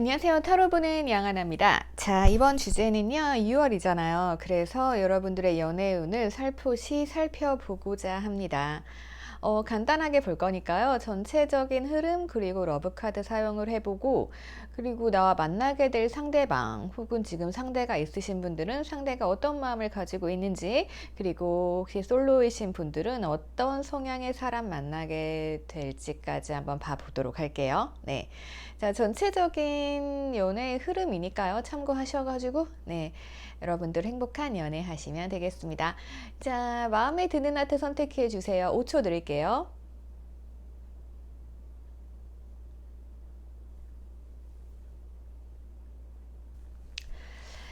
안녕하세요. 타로 보는 양하나입니다. 자, 이번 주제는요, 6월이잖아요. 그래서 여러분들의 연애운을 살포시 살펴보고자 합니다. 간단하게 볼 거니까요. 전체적인 흐름 그리고 러브카드 사용을 해보고 그리고 나와 만나게 될 상대방 혹은 지금 상대가 있으신 분들은 상대가 어떤 마음을 가지고 있는지 그리고 혹시 솔로이신 분들은 어떤 성향의 사람 만나게 될지까지 한번 봐보도록 할게요. 네. 자, 전체적인 연애의 흐름이니까요. 참고하셔가지고 네. 여러분들 행복한 연애 하시면 되겠습니다. 자, 마음에 드는 아트 선택해 주세요. 5초 드릴게요.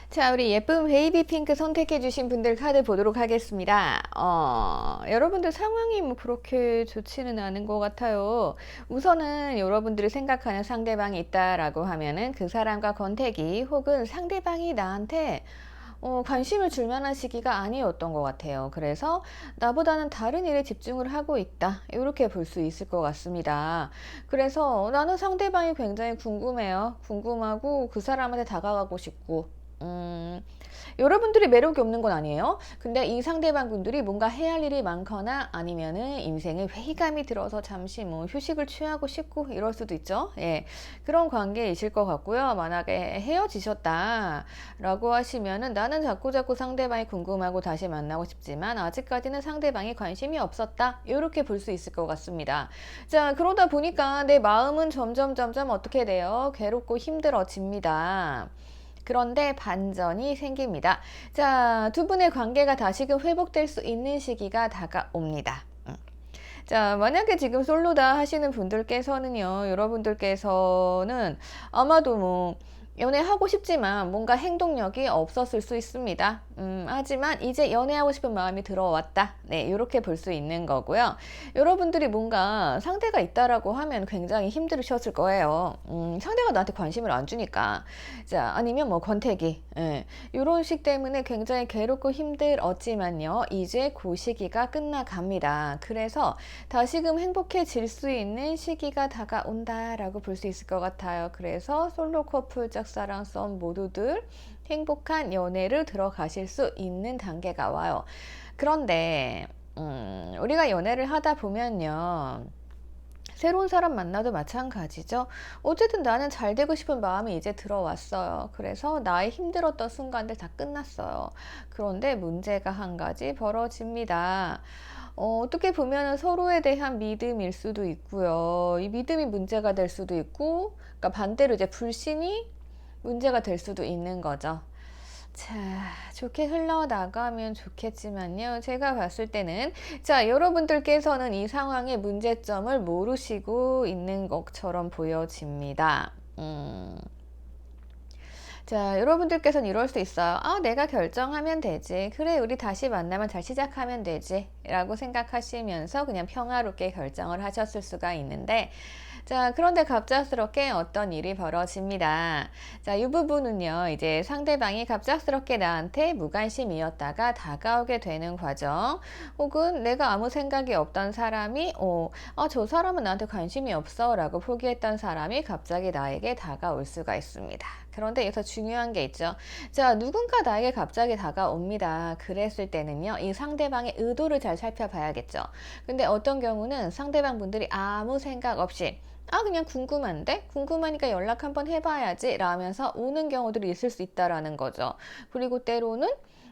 자, 우리 예쁜 베이비 핑크 선택해 주신 분들 카드 보도록 하겠습니다. 여러분들 상황이 뭐 그렇게 좋지는 않은 것 같아요. 우선은 여러분들이 생각하는 상대방이 있다라고 하면은 그 사람과 권태기 혹은 상대방이 나한테 관심을 줄 만한 시기가 아니었던 것 같아요. 그래서 나보다는 다른 일에 집중을 하고 있다. 이렇게 볼 수 있을 것 같습니다. 그래서 나는 상대방이 굉장히 궁금해요. 궁금하고 그 사람한테 다가가고 싶고 여러분들이 매력이 없는 건 아니에요. 근데 이 상대방 분들이 뭔가 해야 할 일이 많거나 아니면은 인생에 회의감이 들어서 잠시 뭐 휴식을 취하고 싶고 이럴 수도 있죠. 예. 그런 관계이실 것 같고요. 만약에 헤어지셨다 라고 하시면은 나는 자꾸자꾸 상대방이 궁금하고 다시 만나고 싶지만 아직까지는 상대방이 관심이 없었다. 이렇게 볼 수 있을 것 같습니다. 자, 그러다 보니까 내 마음은 점점 어떻게 돼요? 괴롭고 힘들어집니다. 그런데 반전이 생깁니다. 자, 두 분의 관계가 다시금 회복될 수 있는 시기가 다가옵니다. 자, 만약에 지금 솔로다 하시는 분들께서는요, 여러분들께서는 아마도 뭐, 연애하고 싶지만 뭔가 행동력이 없었을 수 있습니다. 하지만 이제 연애하고 싶은 마음이 들어왔다. 네, 이렇게 볼 수 있는 거고요. 여러분들이 뭔가 상대가 있다라고 하면 굉장히 힘들으셨을 거예요. 상대가 나한테 관심을 안 주니까. 자, 아니면 뭐 권태기. 예, 이런 식 때문에 굉장히 괴롭고 힘들었지만요. 이제 그 시기가 끝나갑니다. 그래서 다시금 행복해질 수 있는 시기가 다가온다라고 볼 수 있을 것 같아요. 그래서 솔로 커플, 짝사랑 썸 모두들 행복한 연애를 들어가실 수 있는 단계가 와요. 그런데 우리가 연애를 하다 보면요. 새로운 사람 만나도 마찬가지죠. 어쨌든 나는 잘 되고 싶은 마음이 이제 들어왔어요. 그래서 나의 힘들었던 순간들 다 끝났어요. 그런데 문제가 한 가지 벌어집니다. 어떻게 보면 서로에 대한 믿음일 수도 있고요. 이 믿음이 문제가 될 수도 있고, 그러니까 반대로 이제 불신이 문제가 될 수도 있는 거죠. 자, 좋게 흘러나가면 좋겠지만요. 제가 봤을 때는, 자, 여러분들께서는 이 상황의 문제점을 모르시고 있는 것처럼 보여집니다. 자, 여러분들께서는 이럴 수 있어요. 내가 결정하면 되지. 그래, 우리 다시 만나면 잘 시작하면 되지. 라고 생각하시면서 그냥 평화롭게 결정을 하셨을 수가 있는데, 자, 그런데 갑작스럽게 어떤 일이 벌어집니다. 자, 이 부분은요, 이제 상대방이 갑작스럽게 나한테 무관심이었다가 다가오게 되는 과정, 혹은 내가 아무 생각이 없던 사람이, 저 사람은 나한테 관심이 없어 라고 포기했던 사람이 갑자기 나에게 다가올 수가 있습니다. 그런데 여기서 중요한 게 있죠. 자, 누군가 나에게 갑자기 다가옵니다. 그랬을 때는요, 이 상대방의 의도를 잘 살펴봐야겠죠. 근데 어떤 경우는 상대방 분들이 아무 생각 없이 그냥 궁금한데? 궁금하니까 연락 한번 해봐야지 라면서 오는 경우들이 있을 수 있다라는 거죠. 그리고 때로는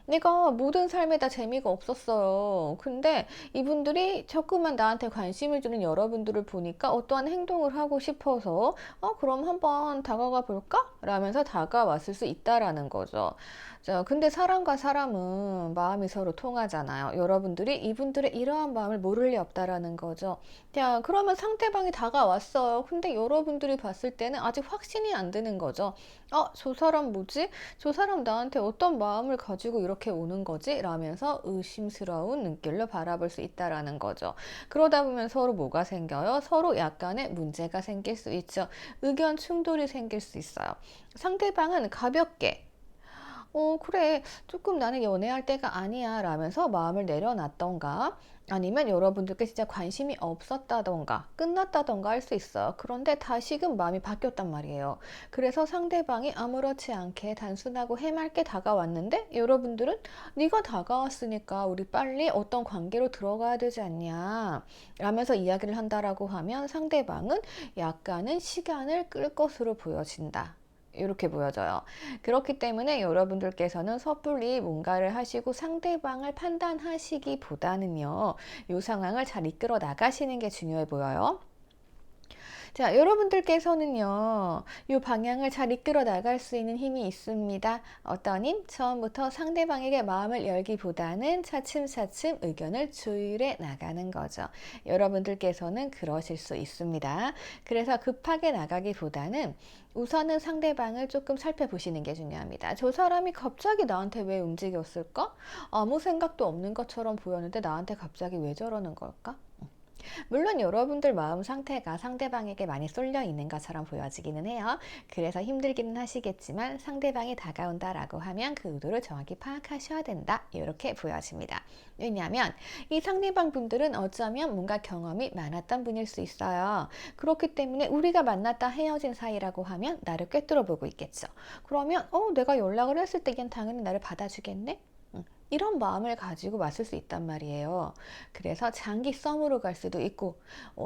내가 모든 삶에 다 재미가 없었어요. 근데 이분들이 자꾸만 나한테 관심을 주는 여러분들을 보니까 어떠한 행동을 하고 싶어서 그럼 한번 다가가 볼까? 라면서 다가왔을 수 있다라는 거죠. 자, 근데 사람과 사람은 마음이 서로 통하잖아요. 여러분들이 이분들의 이러한 마음을 모를 리 없다라는 거죠. 자, 그러면 상대방이 다가왔어요. 근데 여러분들이 봤을 때는 아직 확신이 안 드는 거죠. 저 사람 뭐지? 저 사람 나한테 어떤 마음을 가지고 이렇게 오는 거지? 라면서 의심스러운 눈길로 바라볼 수 있다라는 거죠. 그러다 보면 서로 뭐가 생겨요? 서로 약간의 문제가 생길 수 있죠. 의견 충돌이 생길 수 있어요. 상대방은 가볍게 그래. 조금 나는 연애할 때가 아니야. 라면서 마음을 내려놨던가, 아니면 여러분들께 진짜 관심이 없었다던가, 끝났다던가 할 수 있어요. 그런데 다시금 마음이 바뀌었단 말이에요. 그래서 상대방이 아무렇지 않게 단순하고 해맑게 다가왔는데, 여러분들은 네가 다가왔으니까 우리 빨리 어떤 관계로 들어가야 되지 않냐. 라면서 이야기를 한다라고 하면 상대방은 약간은 시간을 끌 것으로 보여진다. 이렇게 보여져요. 그렇기 때문에 여러분들께서는 섣불리 뭔가를 하시고 상대방을 판단하시기보다는요, 이 상황을 잘 이끌어 나가시는 게 중요해 보여요. 자, 여러분들께서는요, 이 방향을 잘 이끌어 나갈 수 있는 힘이 있습니다. 어떤 힘? 처음부터 상대방에게 마음을 열기보다는 차츰차츰 의견을 조율해 나가는 거죠. 여러분들께서는 그러실 수 있습니다. 그래서 급하게 나가기보다는 우선은 상대방을 조금 살펴보시는 게 중요합니다. 저 사람이 갑자기 나한테 왜 움직였을까? 아무 생각도 없는 것처럼 보였는데 나한테 갑자기 왜 저러는 걸까? 물론 여러분들 마음 상태가 상대방에게 많이 쏠려 있는 것처럼 보여지기는 해요. 그래서 힘들기는 하시겠지만 상대방이 다가온다라고 하면 그 의도를 정확히 파악하셔야 된다. 이렇게 보여집니다. 왜냐하면 이 상대방 분들은 어쩌면 뭔가 경험이 많았던 분일 수 있어요. 그렇기 때문에 우리가 만났다 헤어진 사이라고 하면 나를 꿰뚫어 보고 있겠죠. 그러면 내가 연락을 했을 때 걘 당연히 나를 받아주겠네? 이런 마음을 가지고 왔을 수 있단 말이에요. 그래서 장기 썸으로 갈 수도 있고,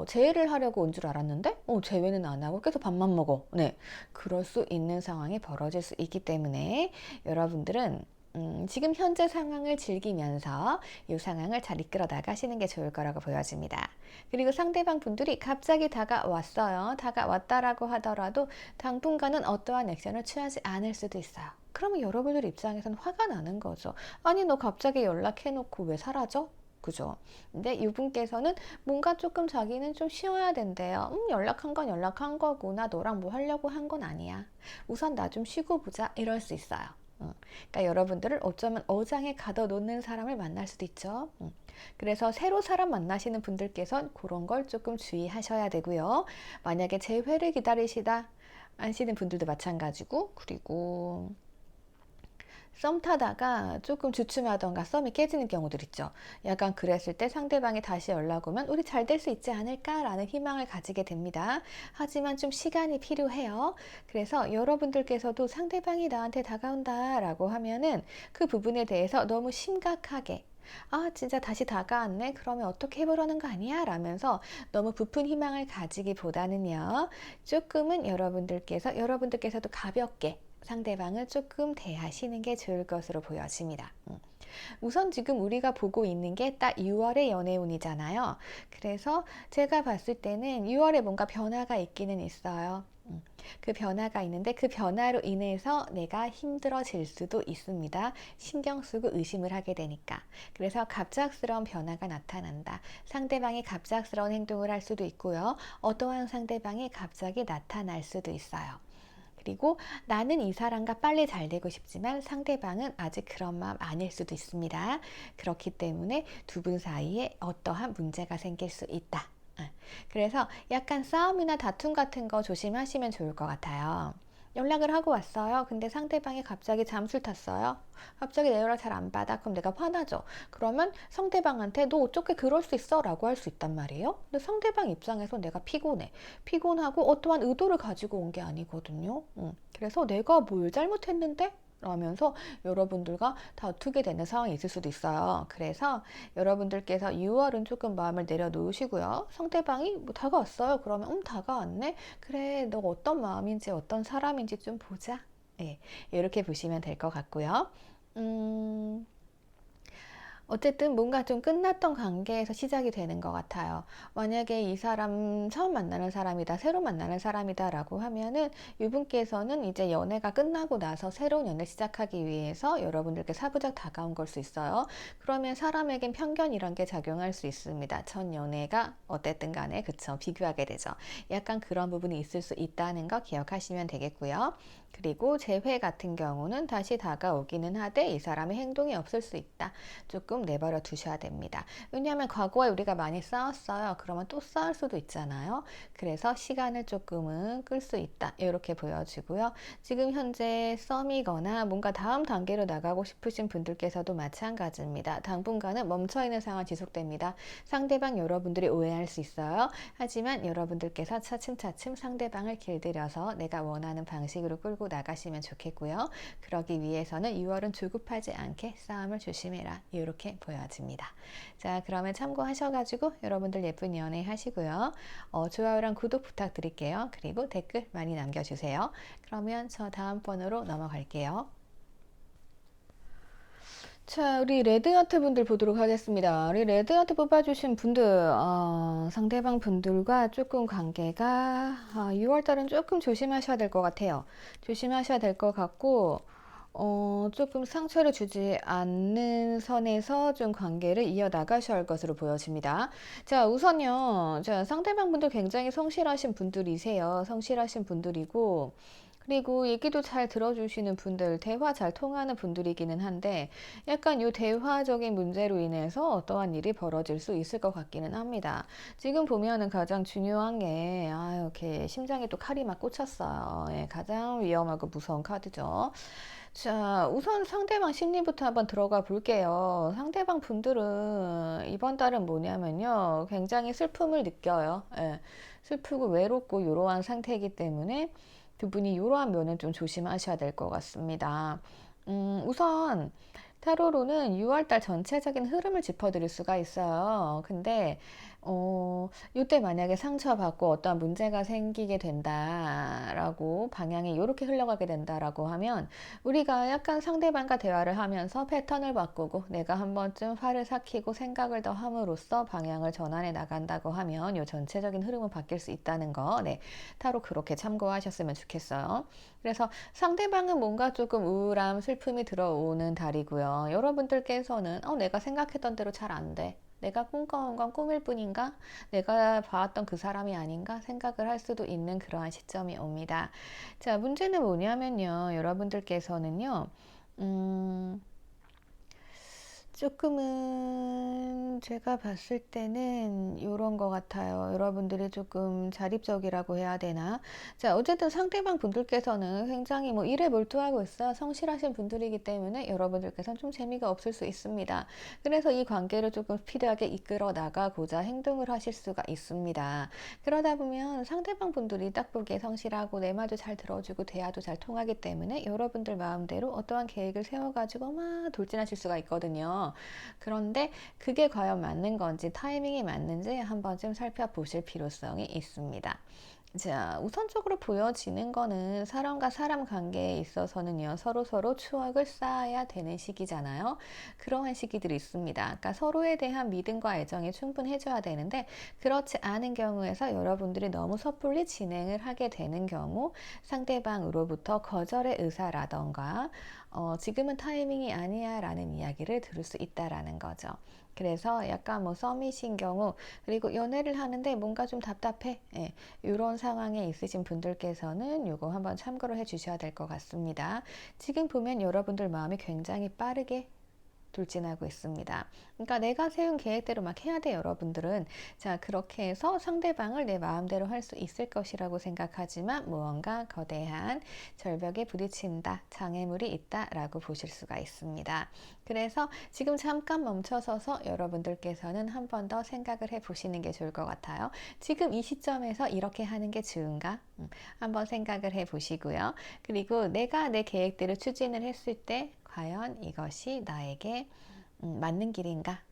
재회를 하려고 온 줄 알았는데, 재회는 안 하고 계속 밥만 먹어. 네. 그럴 수 있는 상황이 벌어질 수 있기 때문에 여러분들은 지금 현재 상황을 즐기면서 이 상황을 잘 이끌어 나가시는 게 좋을 거라고 보여집니다. 그리고 상대방 분들이 갑자기 다가왔어요. 다가왔다라고 하더라도 당분간은 어떠한 액션을 취하지 않을 수도 있어요. 그러면 여러분들 입장에서는 화가 나는 거죠. 아니, 너 갑자기 연락해놓고 왜 사라져? 그죠? 근데 이분께서는 뭔가 조금 자기는 좀 쉬어야 된대요. 연락한 건 연락한 거구나. 너랑 뭐 하려고 한 건 아니야. 우선 나 좀 쉬고 보자. 이럴 수 있어요. 그러니까 여러분들을 어쩌면 어장에 가둬놓는 사람을 만날 수도 있죠. 그래서 새로 사람 만나시는 분들께서는 그런 걸 조금 주의하셔야 되고요. 만약에 재회를 기다리시다 하시는 분들도 마찬가지고, 그리고 썸 타다가 조금 주춤하던가 썸이 깨지는 경우들 있죠. 약간 그랬을 때 상대방이 다시 연락 오면 우리 잘 될 수 있지 않을까라는 희망을 가지게 됩니다. 하지만 좀 시간이 필요해요. 그래서 여러분들께서도 상대방이 나한테 다가온다라고 하면은 그 부분에 대해서 너무 심각하게 진짜 다시 다가왔네? 그러면 어떻게 해보려는 거 아니야? 라면서 너무 부푼 희망을 가지기보다는요, 조금은 여러분들께서도 가볍게 상대방을 조금 대하시는 게 좋을 것으로 보여집니다. 우선 지금 우리가 보고 있는 게 딱 6월의 연애운이잖아요. 그래서 제가 봤을 때는 6월에 뭔가 변화가 있기는 있어요. 그 변화가 있는데 그 변화로 인해서 내가 힘들어질 수도 있습니다. 신경 쓰고 의심을 하게 되니까. 그래서 갑작스러운 변화가 나타난다. 상대방이 갑작스러운 행동을 할 수도 있고요. 어떠한 상대방이 갑자기 나타날 수도 있어요. 그리고 나는 이 사람과 빨리 잘 되고 싶지만 상대방은 아직 그런 마음 아닐 수도 있습니다. 그렇기 때문에 두 분 사이에 어떠한 문제가 생길 수 있다. 그래서 약간 싸움이나 다툼 같은 거 조심하시면 좋을 것 같아요. 연락을 하고 왔어요. 근데 상대방이 갑자기 잠수를 탔어요. 갑자기 내 연락 잘 안 받아. 그럼 내가 화나죠. 그러면 상대방한테 너 어떻게 그럴 수 있어? 라고 할 수 있단 말이에요. 근데 상대방 입장에서 내가 피곤해. 피곤하고 어떠한 의도를 가지고 온 게 아니거든요. 그래서 내가 뭘 잘못했는데? 라면서 여러분들과 다투게 되는 상황이 있을 수도 있어요. 그래서 여러분들께서 6월은 조금 마음을 내려놓으시고요. 상대방이 뭐 다가왔어요. 그러면 다가왔네. 그래, 너 어떤 마음인지 어떤 사람인지 좀 보자. 네, 이렇게 보시면 될 것 같고요. 어쨌든 뭔가 좀 끝났던 관계에서 시작이 되는 것 같아요. 만약에 이 사람 처음 만나는 사람이다, 새로 만나는 사람이다 라고 하면은 이분께서는 이제 연애가 끝나고 나서 새로운 연애를 시작하기 위해서 여러분들께 사부작 다가온 걸 수 있어요. 그러면 사람에겐 편견 이런 게 작용할 수 있습니다. 전 연애가 어쨌든 간에 그쵸, 비교하게 되죠. 약간 그런 부분이 있을 수 있다는 거 기억하시면 되겠고요. 그리고 재회 같은 경우는 다시 다가오기는 하되 이 사람의 행동이 없을 수 있다. 조금 내버려 두셔야 됩니다. 왜냐하면 과거에 우리가 많이 싸웠어요. 그러면 또 싸울 수도 있잖아요. 그래서 시간을 조금은 끌 수 있다. 이렇게 보여지고요. 지금 현재 썸이거나 뭔가 다음 단계로 나가고 싶으신 분들께서도 마찬가지입니다. 당분간은 멈춰있는 상황 지속됩니다. 상대방 여러분들이 오해할 수 있어요. 하지만 여러분들께서 차츰차츰 상대방을 길들여서 내가 원하는 방식으로 끌고 나가시면 좋겠고요. 그러기 위해서는 6월은 조급하지 않게 싸움을 조심해라. 이렇게 보여집니다. 자, 그러면 참고하셔가지고 여러분들 예쁜 연애 하시고요. 좋아요랑 구독 부탁드릴게요. 그리고 댓글 많이 남겨주세요. 그러면 저 다음 번으로 넘어갈게요. 자, 우리 레드하트 분들 보도록 하겠습니다. 우리 레드하트 뽑아주신 분들, 상대방 분들과 조금 관계가 6월달은 조금 조심하셔야 될 것 같아요. 조심하셔야 될 것 같고, 조금 상처를 주지 않는 선에서 좀 관계를 이어나가셔야 할 것으로 보여집니다. 자, 우선요, 자, 상대방 분들 굉장히 성실하신 분들이세요. 성실하신 분들이고, 그리고 얘기도 잘 들어주시는 분들, 대화 잘 통하는 분들이기는 한데, 약간 요 대화적인 문제로 인해서 어떠한 일이 벌어질 수 있을 것 같기는 합니다. 지금 보면은 가장 중요한 게, 이렇게 심장에 또 칼이 막 꽂혔어요. 예, 가장 위험하고 무서운 카드죠. 자, 우선 상대방 심리부터 한번 들어가 볼게요. 상대방 분들은 이번 달은 뭐냐면요. 굉장히 슬픔을 느껴요. 예, 슬프고 외롭고 이러한 상태이기 때문에 두 분이 이러한 면은 좀 조심하셔야 될 것 같습니다. 우선 타로로는 6월달 전체적인 흐름을 짚어드릴 수가 있어요. 근데 이때 만약에 상처받고 어떠한 문제가 생기게 된다라고 방향이 이렇게 흘러가게 된다라고 하면 우리가 약간 상대방과 대화를 하면서 패턴을 바꾸고 내가 한 번쯤 화를 삭히고 생각을 더 함으로써 방향을 전환해 나간다고 하면 이 전체적인 흐름은 바뀔 수 있다는 거, 네, 타로 그렇게 참고하셨으면 좋겠어요. 그래서 상대방은 뭔가 조금 우울함, 슬픔이 들어오는 달이고요. 여러분들께서는 내가 생각했던 대로 잘 안 돼. 내가 꿈꿔온 건 꿈일 뿐인가? 내가 봐왔던 그 사람이 아닌가? 생각을 할 수도 있는 그러한 시점이 옵니다. 자, 문제는 뭐냐면요. 여러분들께서는요. 조금은 제가 봤을 때는 이런 것 같아요. 여러분들이 조금 자립적이라고 해야 되나? 자, 어쨌든 상대방 분들께서는 굉장히 뭐 일에 몰두하고 있어 성실하신 분들이기 때문에 여러분들께서는 좀 재미가 없을 수 있습니다. 그래서 이 관계를 조금 스피드하게 이끌어 나가고자 행동을 하실 수가 있습니다. 그러다 보면 상대방 분들이 딱 보기에 성실하고 내 말도 잘 들어주고 대화도 잘 통하기 때문에 여러분들 마음대로 어떠한 계획을 세워가지고 막 돌진하실 수가 있거든요. 그런데 그게 과연 맞는 건지 타이밍이 맞는지 한 번쯤 살펴보실 필요성이 있습니다. 자, 우선적으로 보여지는 거는 사람과 사람 관계에 있어서는요, 서로 추억을 쌓아야 되는 시기잖아요. 그러한 시기들이 있습니다. 그러니까 서로에 대한 믿음과 애정이 충분해져야 되는데, 그렇지 않은 경우에서 여러분들이 너무 섣불리 진행을 하게 되는 경우, 상대방으로부터 거절의 의사라던가, 지금은 타이밍이 아니야 라는 이야기를 들을 수 있다라는 거죠. 그래서 약간 뭐 썸이신 경우, 그리고 연애를 하는데 뭔가 좀 답답해. 예, 이런 상황에 있으신 분들께서는 이거 한번 참고를 해 주셔야 될 것 같습니다. 지금 보면 여러분들 마음이 굉장히 빠르게 돌진하고 있습니다. 그러니까 내가 세운 계획대로 막 해야 돼, 여러분들은. 자, 그렇게 해서 상대방을 내 마음대로 할 수 있을 것이라고 생각하지만 무언가 거대한 절벽에 부딪힌다, 장애물이 있다라고 보실 수가 있습니다. 그래서 지금 잠깐 멈춰서서 여러분들께서는 한 번 더 생각을 해 보시는 게 좋을 것 같아요. 지금 이 시점에서 이렇게 하는 게 좋은가? 한번 생각을 해 보시고요. 그리고 내가 내 계획대로 추진을 했을 때 과연 이것이 나에게 맞는 길인가?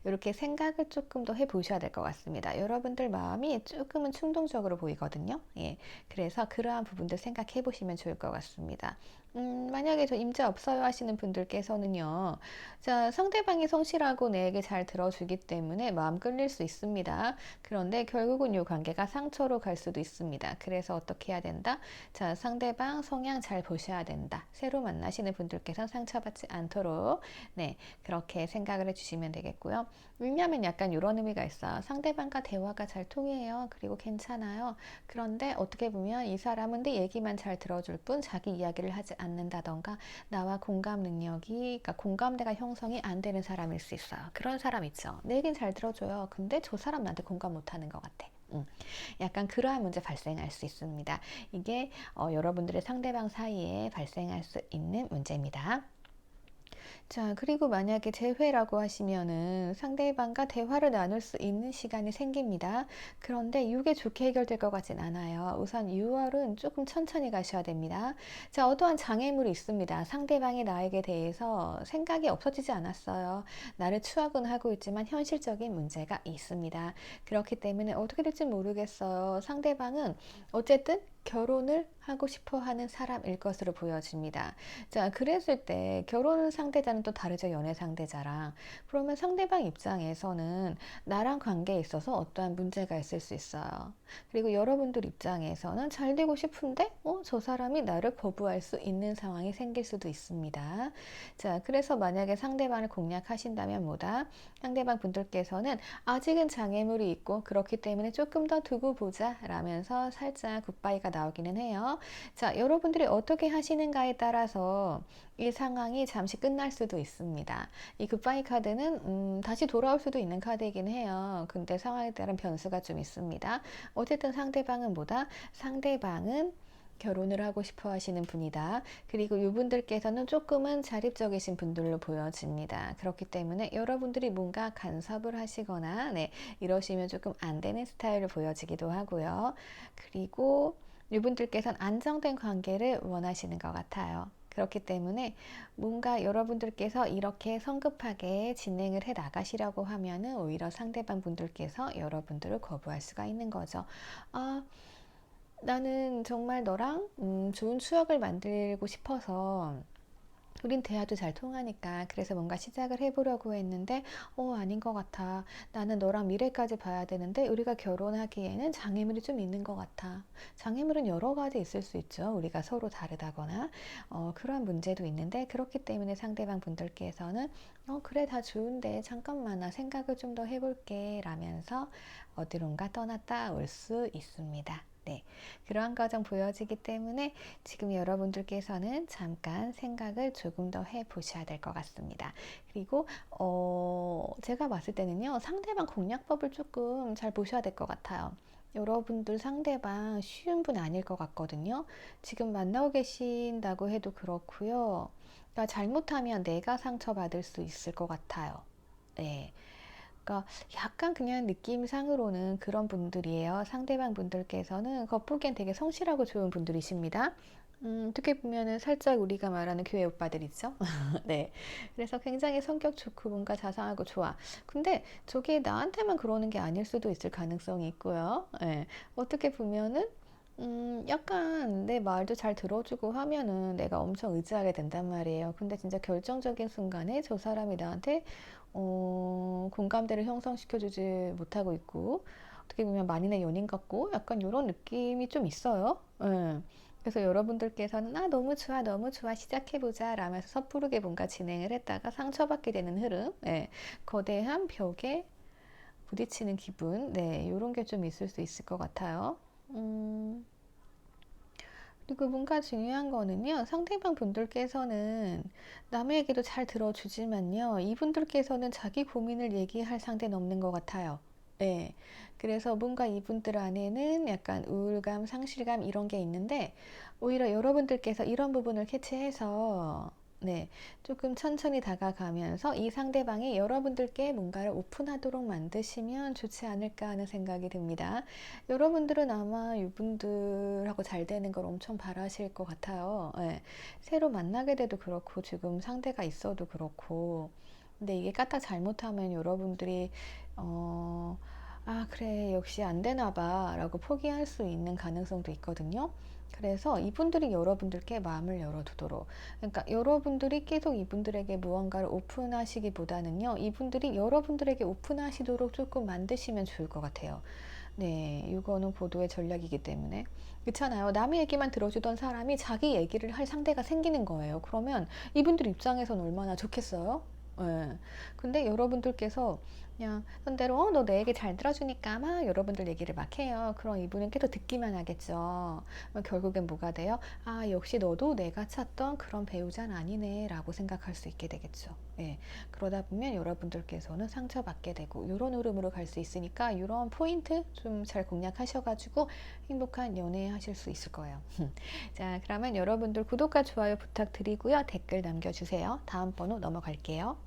이렇게 생각을 조금 더 해보셔야 될 것 같습니다. 여러분들 마음이 조금은 충동적으로 보이거든요. 예, 그래서 그러한 부분들 생각해 보시면 좋을 것 같습니다. 만약에 저 임자 없어요 하시는 분들께서는요. 자, 상대방이 성실하고 내게 잘 들어주기 때문에 마음 끌릴 수 있습니다. 그런데 결국은 이 관계가 상처로 갈 수도 있습니다. 그래서 어떻게 해야 된다? 자, 상대방 성향 잘 보셔야 된다. 새로 만나시는 분들께서는 상처받지 않도록, 네, 그렇게 생각을 해주시면 되겠고요. 왜냐하면 약간 이런 의미가 있어요. 상대방과 대화가 잘 통해요. 그리고 괜찮아요. 그런데 어떻게 보면 이 사람은 내 얘기만 잘 들어줄 뿐 자기 이야기를 하지 않는다던가 나와 공감 능력이, 그러니까 공감대가 형성이 안 되는 사람일 수 있어요. 그런 사람 있죠. 내 얘기는 잘 들어줘요. 근데 저 사람 나한테 공감 못하는 것 같아. 약간 그러한 문제 발생할 수 있습니다. 이게 여러분들의 상대방 사이에 발생할 수 있는 문제입니다. 자, 그리고 만약에 재회라고 하시면은 상대방과 대화를 나눌 수 있는 시간이 생깁니다. 그런데 이게 좋게 해결될 것 같진 않아요. 우선 6월은 조금 천천히 가셔야 됩니다. 자, 어떠한 장애물이 있습니다. 상대방이 나에게 대해서 생각이 없어지지 않았어요. 나를 추억은 하고 있지만 현실적인 문제가 있습니다. 그렇기 때문에 어떻게 될지 모르겠어요. 상대방은 어쨌든 결혼을 하고 싶어 하는 사람일 것으로 보여집니다. 자, 그랬을 때 결혼 상대자는 또 다르죠. 연애 상대자랑. 그러면 상대방 입장에서는 나랑 관계에 있어서 어떠한 문제가 있을 수 있어요. 그리고 여러분들 입장에서는 잘 되고 싶은데 저 사람이 나를 거부할 수 있는 상황이 생길 수도 있습니다. 자, 그래서 만약에 상대방을 공략하신다면 뭐다? 상대방 분들께서는 아직은 장애물이 있고 그렇기 때문에 조금 더 두고 보자 라면서 살짝 굿바이가 나오기는 해요. 자, 여러분들이 어떻게 하시는가에 따라서 이 상황이 잠시 끝날 수도 있습니다. 이 굿바이 카드는 다시 돌아올 수도 있는 카드이긴 해요. 근데 상황에 따른 변수가 좀 있습니다. 어쨌든 상대방은 뭐다? 상대방은 결혼을 하고 싶어 하시는 분이다. 그리고 이분들께서는 조금은 자립적이신 분들로 보여집니다. 그렇기 때문에 여러분들이 뭔가 간섭을 하시거나 이러시면 조금 안 되는 스타일을 보여지기도 하고요. 그리고 이분들께서는 안정된 관계를 원하시는 것 같아요. 그렇기 때문에 뭔가 여러분들께서 이렇게 성급하게 진행을 해 나가시려고 하면은 오히려 상대방 분들께서 여러분들을 거부할 수가 있는 거죠. 아, 나는 정말 너랑 좋은 추억을 만들고 싶어서 우린 대화도 잘 통하니까 그래서 뭔가 시작을 해보려고 했는데 아닌 것 같아. 나는 너랑 미래까지 봐야 되는데 우리가 결혼하기에는 장애물이 좀 있는 것 같아. 장애물은 여러 가지 있을 수 있죠. 우리가 서로 다르다거나 그러한 문제도 있는데 그렇기 때문에 상대방 분들께서는 그래 다 좋은데 잠깐만 나 생각을 좀 더 해볼게 라면서 어디론가 떠났다 올 수 있습니다. 네, 그러한 과정 보여지기 때문에 지금 여러분들께서는 잠깐 생각을 조금 더 해보셔야 될 것 같습니다. 그리고 제가 봤을 때는요, 상대방 공략법을 조금 잘 보셔야 될 것 같아요. 여러분들 상대방 쉬운 분 아닐 것 같거든요. 지금 만나고 계신다고 해도 그렇고요. 그러니까 잘못하면 내가 상처받을 수 있을 것 같아요. 네. 그러니까 약간 그냥 느낌상으로는 그런 분들이에요. 상대방 분들께서는 겉보기엔 되게 성실하고 좋은 분들이십니다. 어떻게 보면은 살짝 우리가 말하는 교회 오빠들 있죠? 네. 그래서 굉장히 성격 좋고 뭔가 자상하고 좋아. 근데 저게 나한테만 그러는 게 아닐 수도 있을 가능성이 있고요. 네. 어떻게 보면은 약간 내 말도 잘 들어주고 하면은 내가 엄청 의지하게 된단 말이에요. 근데 진짜 결정적인 순간에 저 사람이 나한테 공감대를 형성시켜주지 못하고 있고, 어떻게 보면 만인의 연인 같고, 약간 이런 느낌이 좀 있어요. 예. 그래서 여러분들께서는, 너무 좋아, 너무 좋아, 시작해보자, 라면서 섣부르게 뭔가 진행을 했다가 상처받게 되는 흐름, 예. 거대한 벽에 부딪히는 기분, 네, 이런 게 좀 있을 수 있을 것 같아요. 그리고 뭔가 중요한 거는요, 상대방 분들께서는 남의 얘기도 잘 들어주지만요, 이분들께서는 자기 고민을 얘기할 상대는 없는 것 같아요. 네. 그래서 뭔가 이분들 안에는 약간 우울감, 상실감 이런 게 있는데, 오히려 여러분들께서 이런 부분을 캐치해서 네, 조금 천천히 다가가면서 이 상대방이 여러분들께 뭔가를 오픈하도록 만드시면 좋지 않을까 하는 생각이 듭니다. 여러분들은 아마 이분들하고 잘 되는 걸 엄청 바라실 것 같아요. 예. 새로 만나게 돼도 그렇고 지금 상대가 있어도 그렇고 근데 이게 까딱 잘못하면 여러분들이 어, 아, 그래, 역시 안 되나 봐 라고 포기할 수 있는 가능성도 있거든요. 그래서 이분들이 여러분들께 마음을 열어두도록, 그러니까 여러분들이 계속 이분들에게 무언가를 오픈하시기보다는요, 이분들이 여러분들에게 오픈하시도록 조금 만드시면 좋을 것 같아요. 네, 이거는 보도의 전략이기 때문에. 그렇잖아요. 남의 얘기만 들어주던 사람이 자기 얘기를 할 상대가 생기는 거예요. 그러면 이분들 입장에서는 얼마나 좋겠어요? 예. 근데 여러분들께서 그냥 선대로 너 내 얘기 잘 들어주니까 막 여러분들 얘기를 막 해요. 그럼 이분은 계속 듣기만 하겠죠. 결국엔 뭐가 돼요? 아, 역시 너도 내가 찾던 그런 배우자는 아니네 라고 생각할 수 있게 되겠죠. 예. 그러다 보면 여러분들께서는 상처받게 되고 이런 흐름으로 갈 수 있으니까 이런 포인트 좀 잘 공략하셔가지고 행복한 연애 하실 수 있을 거예요. 자, 그러면 여러분들 구독과 좋아요 부탁드리고요. 댓글 남겨주세요. 다음 번호 넘어갈게요.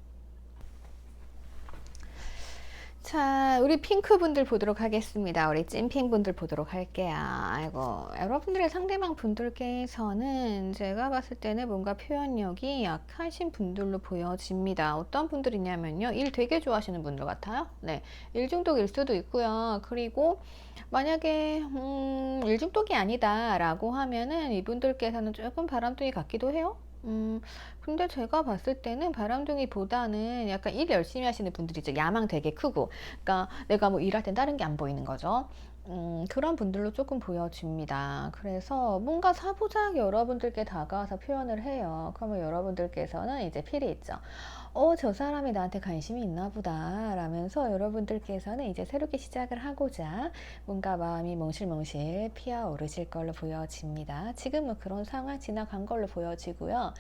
자, 우리 핑크 분들 보도록 하겠습니다. 우리 찐핑 분들 보도록 할게요. 아이고, 여러분들의 상대방 분들께서는 제가 봤을 때는 뭔가 표현력이 약하신 분들로 보여집니다. 어떤 분들이냐면요. 일 되게 좋아하시는 분들 같아요. 네. 일 중독일 수도 있고요. 그리고 만약에, 일 중독이 아니다 라고 하면은 이분들께서는 조금 바람둥이 같기도 해요. 근데 제가 봤을 때는 바람둥이보다는 약간 일 열심히 하시는 분들이죠. 야망 되게 크고. 그러니까 내가 뭐 일할 땐 다른 게 안 보이는 거죠. 그런 분들로 조금 보여집니다. 그래서 뭔가 사부작 여러분들께 다가와서 표현을 해요. 그러면 여러분들께서는 이제 필이 있죠. 저 사람이 나한테 관심이 있나 보다 라면서 여러분들께서는 이제 새롭게 시작을 하고자 뭔가 마음이 몽실몽실 피어오르실 걸로 보여집니다. 지금 뭐 그런 상황 지나간 걸로 보여지고요.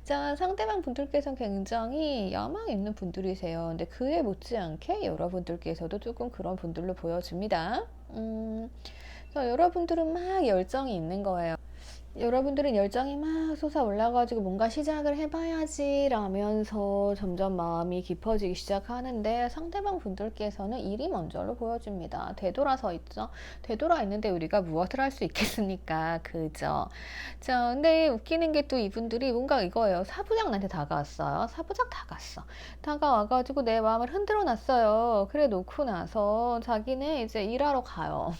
자, 상대방 분들께서는 굉장히 야망 있는 분들이세요. 근데 그에 못지않게 여러분들께서도 조금 그런 분들로 보여집니다. 여러분들은 막 열정이 있는 거예요. 여러분들은 열정이 막 솟아올라가지고 뭔가 시작을 해봐야지 라면서 점점 마음이 깊어지기 시작하는데 상대방 분들께서는 일이 먼저로 보여집니다. 되돌아서 있죠. 되돌아 있는데 우리가 무엇을 할 수 있겠습니까? 그죠? 자, 근데 웃기는 게 또 이분들이 뭔가 이거예요. 사부작 나한테 다가왔어요. 사부작 다가왔어. 다가와가지고 내 마음을 흔들어 놨어요. 그래 놓고 나서 자기는 이제 일하러 가요.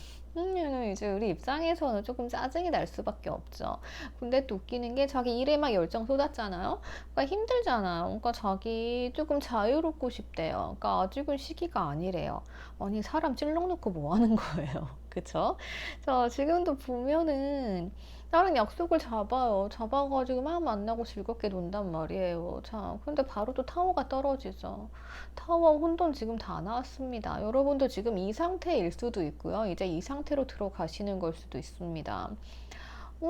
이제 우리 입장에서는 조금 짜증이 날 수밖에 없죠. 근데 또 웃기는 게 자기 일에 막 열정 쏟았잖아요. 그러니까 힘들잖아요. 그러니까 자기 조금 자유롭고 싶대요. 그러니까 아직은 시기가 아니래요. 아니, 사람 찔러 놓고 뭐 하는 거예요. 그쵸? 자, 지금도 보면은 나랑 약속을 잡아요. 잡아가지고 막 만나고 즐겁게 논단 말이에요. 자, 근데 바로 또 타워가 떨어지죠. 타워 혼돈 지금 다 나왔습니다. 여러분도 지금 이 상태일 수도 있고요. 이제 이 상태로 들어가시는 걸 수도 있습니다.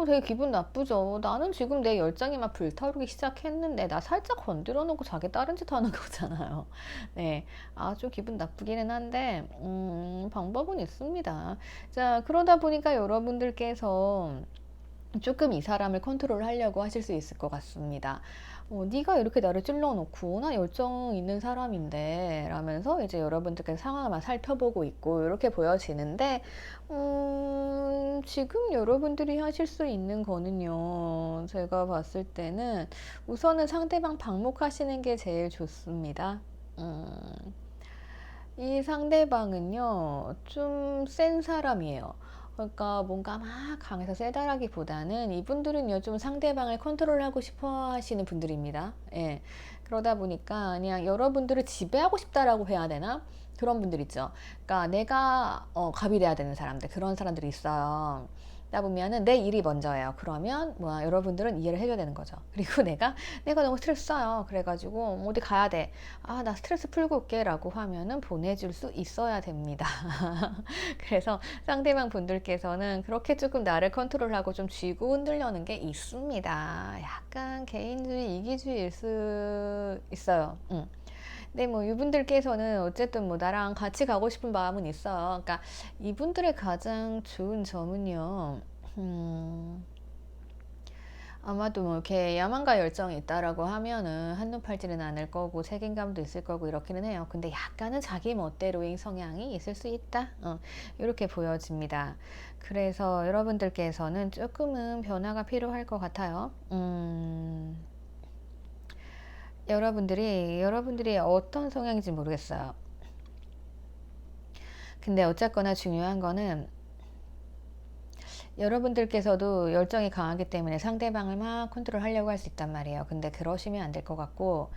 되게 기분 나쁘죠. 나는 지금 내 열정이 막 불타오르기 시작했는데 나 살짝 건드려 놓고 자기 다른 짓 하는 거잖아요. 네, 아주 기분 나쁘기는 한데 방법은 있습니다. 자, 그러다 보니까 여러분들께서 조금 이 사람을 컨트롤하려고 하실 수 있을 것 같습니다. 네가 이렇게 나를 찔러놓고 나 열정 있는 사람인데 라면서 이제 여러분들께서 상황을 살펴보고 있고 이렇게 보여지는데 지금 여러분들이 하실 수 있는 거는요. 제가 봤을 때는 우선은 상대방 방목하시는 게 제일 좋습니다. 이 상대방은요, 좀 센 사람이에요. 그러니까 뭔가 막 강해서 세다라기보다는 이분들은요, 좀 상대방을 컨트롤하고 싶어 하시는 분들입니다. 예. 그러다 보니까 그냥 여러분들을 지배하고 싶다라고 해야 되나? 그런 분들 있죠. 그러니까 내가 갑이 돼야 되는 사람들, 그런 사람들이 있어요. 다 보면은 내 일이 먼저예요. 그러면 뭐 여러분들은 이해를 해줘야 되는 거죠. 그리고 내가 너무 스트레스 쌓여. 그래가지고 어디 가야 돼. 아, 나 스트레스 풀고 올게 라고 하면은 보내줄 수 있어야 됩니다. 그래서 상대방 분들께서는 그렇게 조금 나를 컨트롤하고 좀 쥐고 흔들려는 게 있습니다. 약간 개인주의, 이기주의일 수 있어요. 근데 뭐 이분들께서는 어쨌든 뭐 나랑 같이 가고 싶은 마음은 있어요. 그러니까 이분들의 가장 좋은 점은요. 아마도 뭐 이렇게 야망과 열정이 있다라고 하면은 한눈 팔지는 않을 거고 책임감도 있을 거고 이렇기는 해요. 근데 약간은 자기 멋대로인 성향이 있을 수 있다. 이렇게 보여집니다. 그래서 여러분들께서는 조금은 변화가 필요할 것 같아요. 여러분들이 어떤 성향인지 모르겠어요. 근데 어쨌거나 중요한 거는 여러분들께서도 열정이 강하기 때문에 상대방을 막 컨트롤하려고 할 수 있단 말이에요. 근데 그러시면 안 될 것 같고,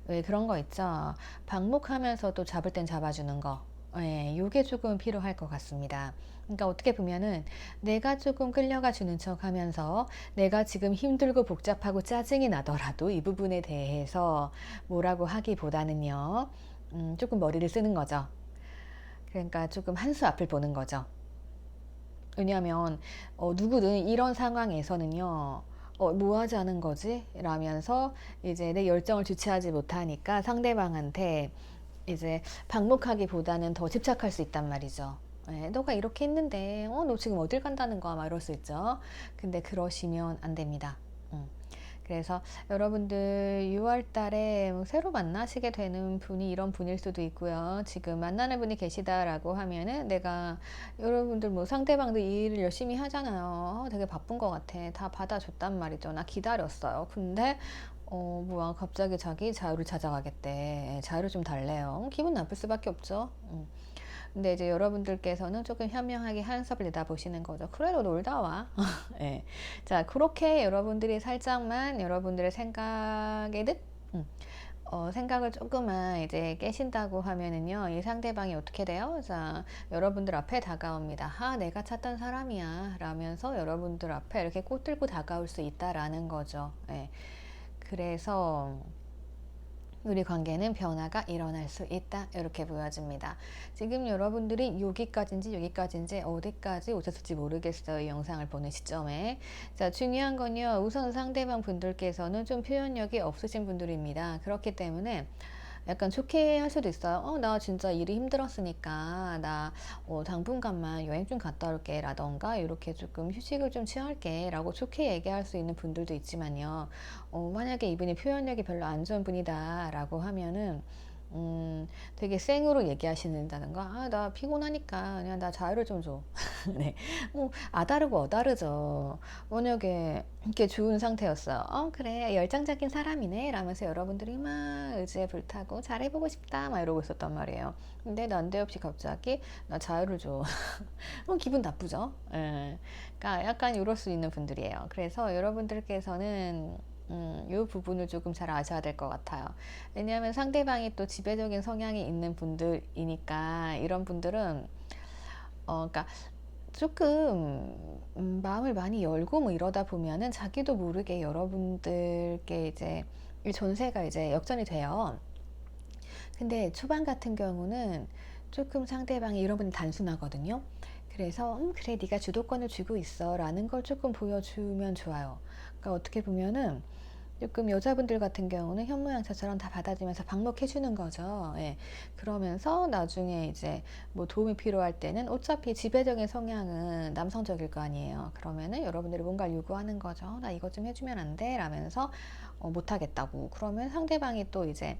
왜 그런 거 있죠. 방목하면서도 잡을 땐 잡아주는 거. 예, 요게 조금 필요할 것 같습니다. 그러니까 어떻게 보면은 내가 조금 끌려가 주는 척 하면서 내가 지금 힘들고 복잡하고 짜증이 나더라도 이 부분에 대해서 뭐라고 하기보다는요, 조금 머리를 쓰는 거죠. 그러니까 조금 한 수 앞을 보는 거죠. 왜냐하면 누구든 이런 상황에서는요, 뭐 하자는 거지? 라면서 이제 내 열정을 주체하지 못하니까 상대방한테 이제 방목하기보다는 더 집착할 수 있단 말이죠. 예, 너가 이렇게 했는데, 너 지금 어딜 간다는 거야? 막 이럴 수 있죠. 근데 그러시면 안 됩니다. 음. 그래서 여러분들 6월 달에 뭐 새로 만나시게 되는 분이 이런 분일 수도 있고요. 지금 만나는 분이 계시다라고 하면은 내가 여러분들 뭐 상대방도 이 일을 열심히 하잖아요. 되게 바쁜 것 같아. 다 받아줬단 말이죠. 나 기다렸어요. 근데 뭐야 갑자기 자기 자유를 찾아가겠대. 예, 자유를 좀 달래요. 기분 나쁠 수밖에 없죠. 근데 이제 여러분들께서는 조금 현명하게 한섭을 내다보시는 거죠. 그래도 놀다 와. 예. 자, 그렇게 여러분들이 살짝만 여러분들의 생각에 생각을 조금만 이제 깨신다고 하면은요, 이 상대방이 어떻게 돼요? 자, 여러분들 앞에 다가옵니다. 아, 내가 찾던 사람이야. 라면서 여러분들 앞에 이렇게 꽃 들고 다가올 수 있다라는 거죠. 예. 그래서 우리 관계는 변화가 일어날 수 있다. 이렇게 보여집니다. 지금 여러분들이 여기까지인지 어디까지 오셨을지 모르겠어요. 이 영상을 보는 시점에. 자, 중요한 건요. 우선 상대방 분들께서는 좀 표현력이 없으신 분들입니다. 그렇기 때문에 약간 좋게 할 수도 있어요. 나 진짜 일이 힘들었으니까 나 당분간만 여행 좀 갔다 올게 라던가 이렇게 조금 휴식을 좀 취할게 라고 좋게 얘기할 수 있는 분들도 있지만요. 만약에 이분이 표현력이 별로 안 좋은 분이다 라고 하면은 되게 생으로 얘기하시는다든가, 나 피곤하니까 그냥 나 자유를 좀 줘. 네. 아다르고 어다르죠. 만약에 이렇게 좋은 상태였어요. 그래. 열정적인 사람이네. 라면서 여러분들이 막 의지에 불타고 잘해보고 싶다. 막 이러고 있었단 말이에요. 근데 난데없이 갑자기 나 자유를 줘. 기분 나쁘죠? 예. 그러니까 약간 이럴 수 있는 분들이에요. 그래서 여러분들께서는 이 부분을 조금 잘 아셔야 될 것 같아요. 왜냐하면 상대방이 또 지배적인 성향이 있는 분들이니까 이런 분들은 그러니까 조금 마음을 많이 열고 뭐 이러다 보면은 자기도 모르게 여러분들께 이제 이 전세가 이제 역전이 돼요. 근데 초반 같은 경우는 조금 상대방이 이런 분이 단순하거든요. 그래서 그래 네가 주도권을 쥐고 있어 라는 걸 조금 보여주면 좋아요. 그러니까 어떻게 보면은 조금 여자분들 같은 경우는 현모양처처럼 다 받아주면서 방목해 주는 거죠. 예. 그러면서 나중에 이제 뭐 도움이 필요할 때는 어차피 지배적인 성향은 남성적일 거 아니에요. 그러면은 여러분들이 뭔가 요구하는 거죠. 나 이것 좀 해주면 안 돼? 라면서 못하겠다고. 그러면 상대방이 또 이제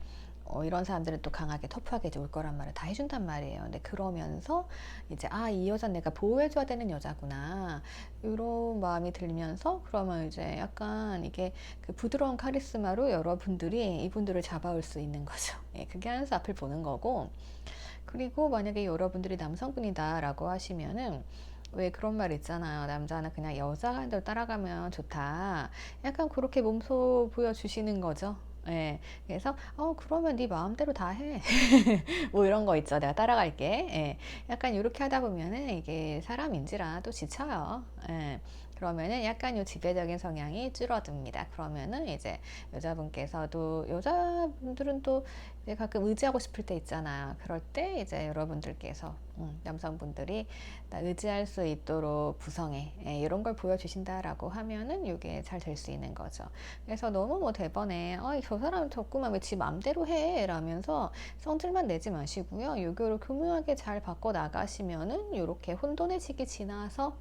이런 사람들은 또 강하게 터프하게 이제 올 거란 말을 다 해준단 말이에요. 근데 그러면서 이제 이 여자는 내가 보호해줘야 되는 여자구나 이런 마음이 들면서 그러면 이제 약간 이게 그 부드러운 카리스마로 여러분들이 이분들을 잡아올 수 있는 거죠. 예, 그게 한수 앞을 보는 거고. 그리고 만약에 여러분들이 남성분이다라고 하시면은 왜 그런 말 있잖아요. 남자는 그냥 여자가 대로 따라가면 좋다. 약간 그렇게 몸소 보여주시는 거죠. 예. 그래서 그러면 네 마음대로 다 해. 뭐 이런 거 있죠. 내가 따라갈게. 예. 약간 이렇게 하다 보면은 이게 사람인지라 또 지쳐요. 예. 그러면은 약간 요 지배적인 성향이 줄어듭니다. 그러면은 이제 여자분들은 또 이제 가끔 의지하고 싶을 때 있잖아요. 그럴 때 이제 여러분들께서 남성분들이 나 의지할 수 있도록 구성해 이런 걸 보여주신다라고 하면은 이게 잘 될 수 있는 거죠. 그래서 너무 뭐 대번에 저 사람 자꾸만 왜 지 맘대로 해 라면서 성질만 내지 마시고요. 요거를 교묘하게 잘 바꿔 나가시면은 이렇게 혼돈의 시기 지나서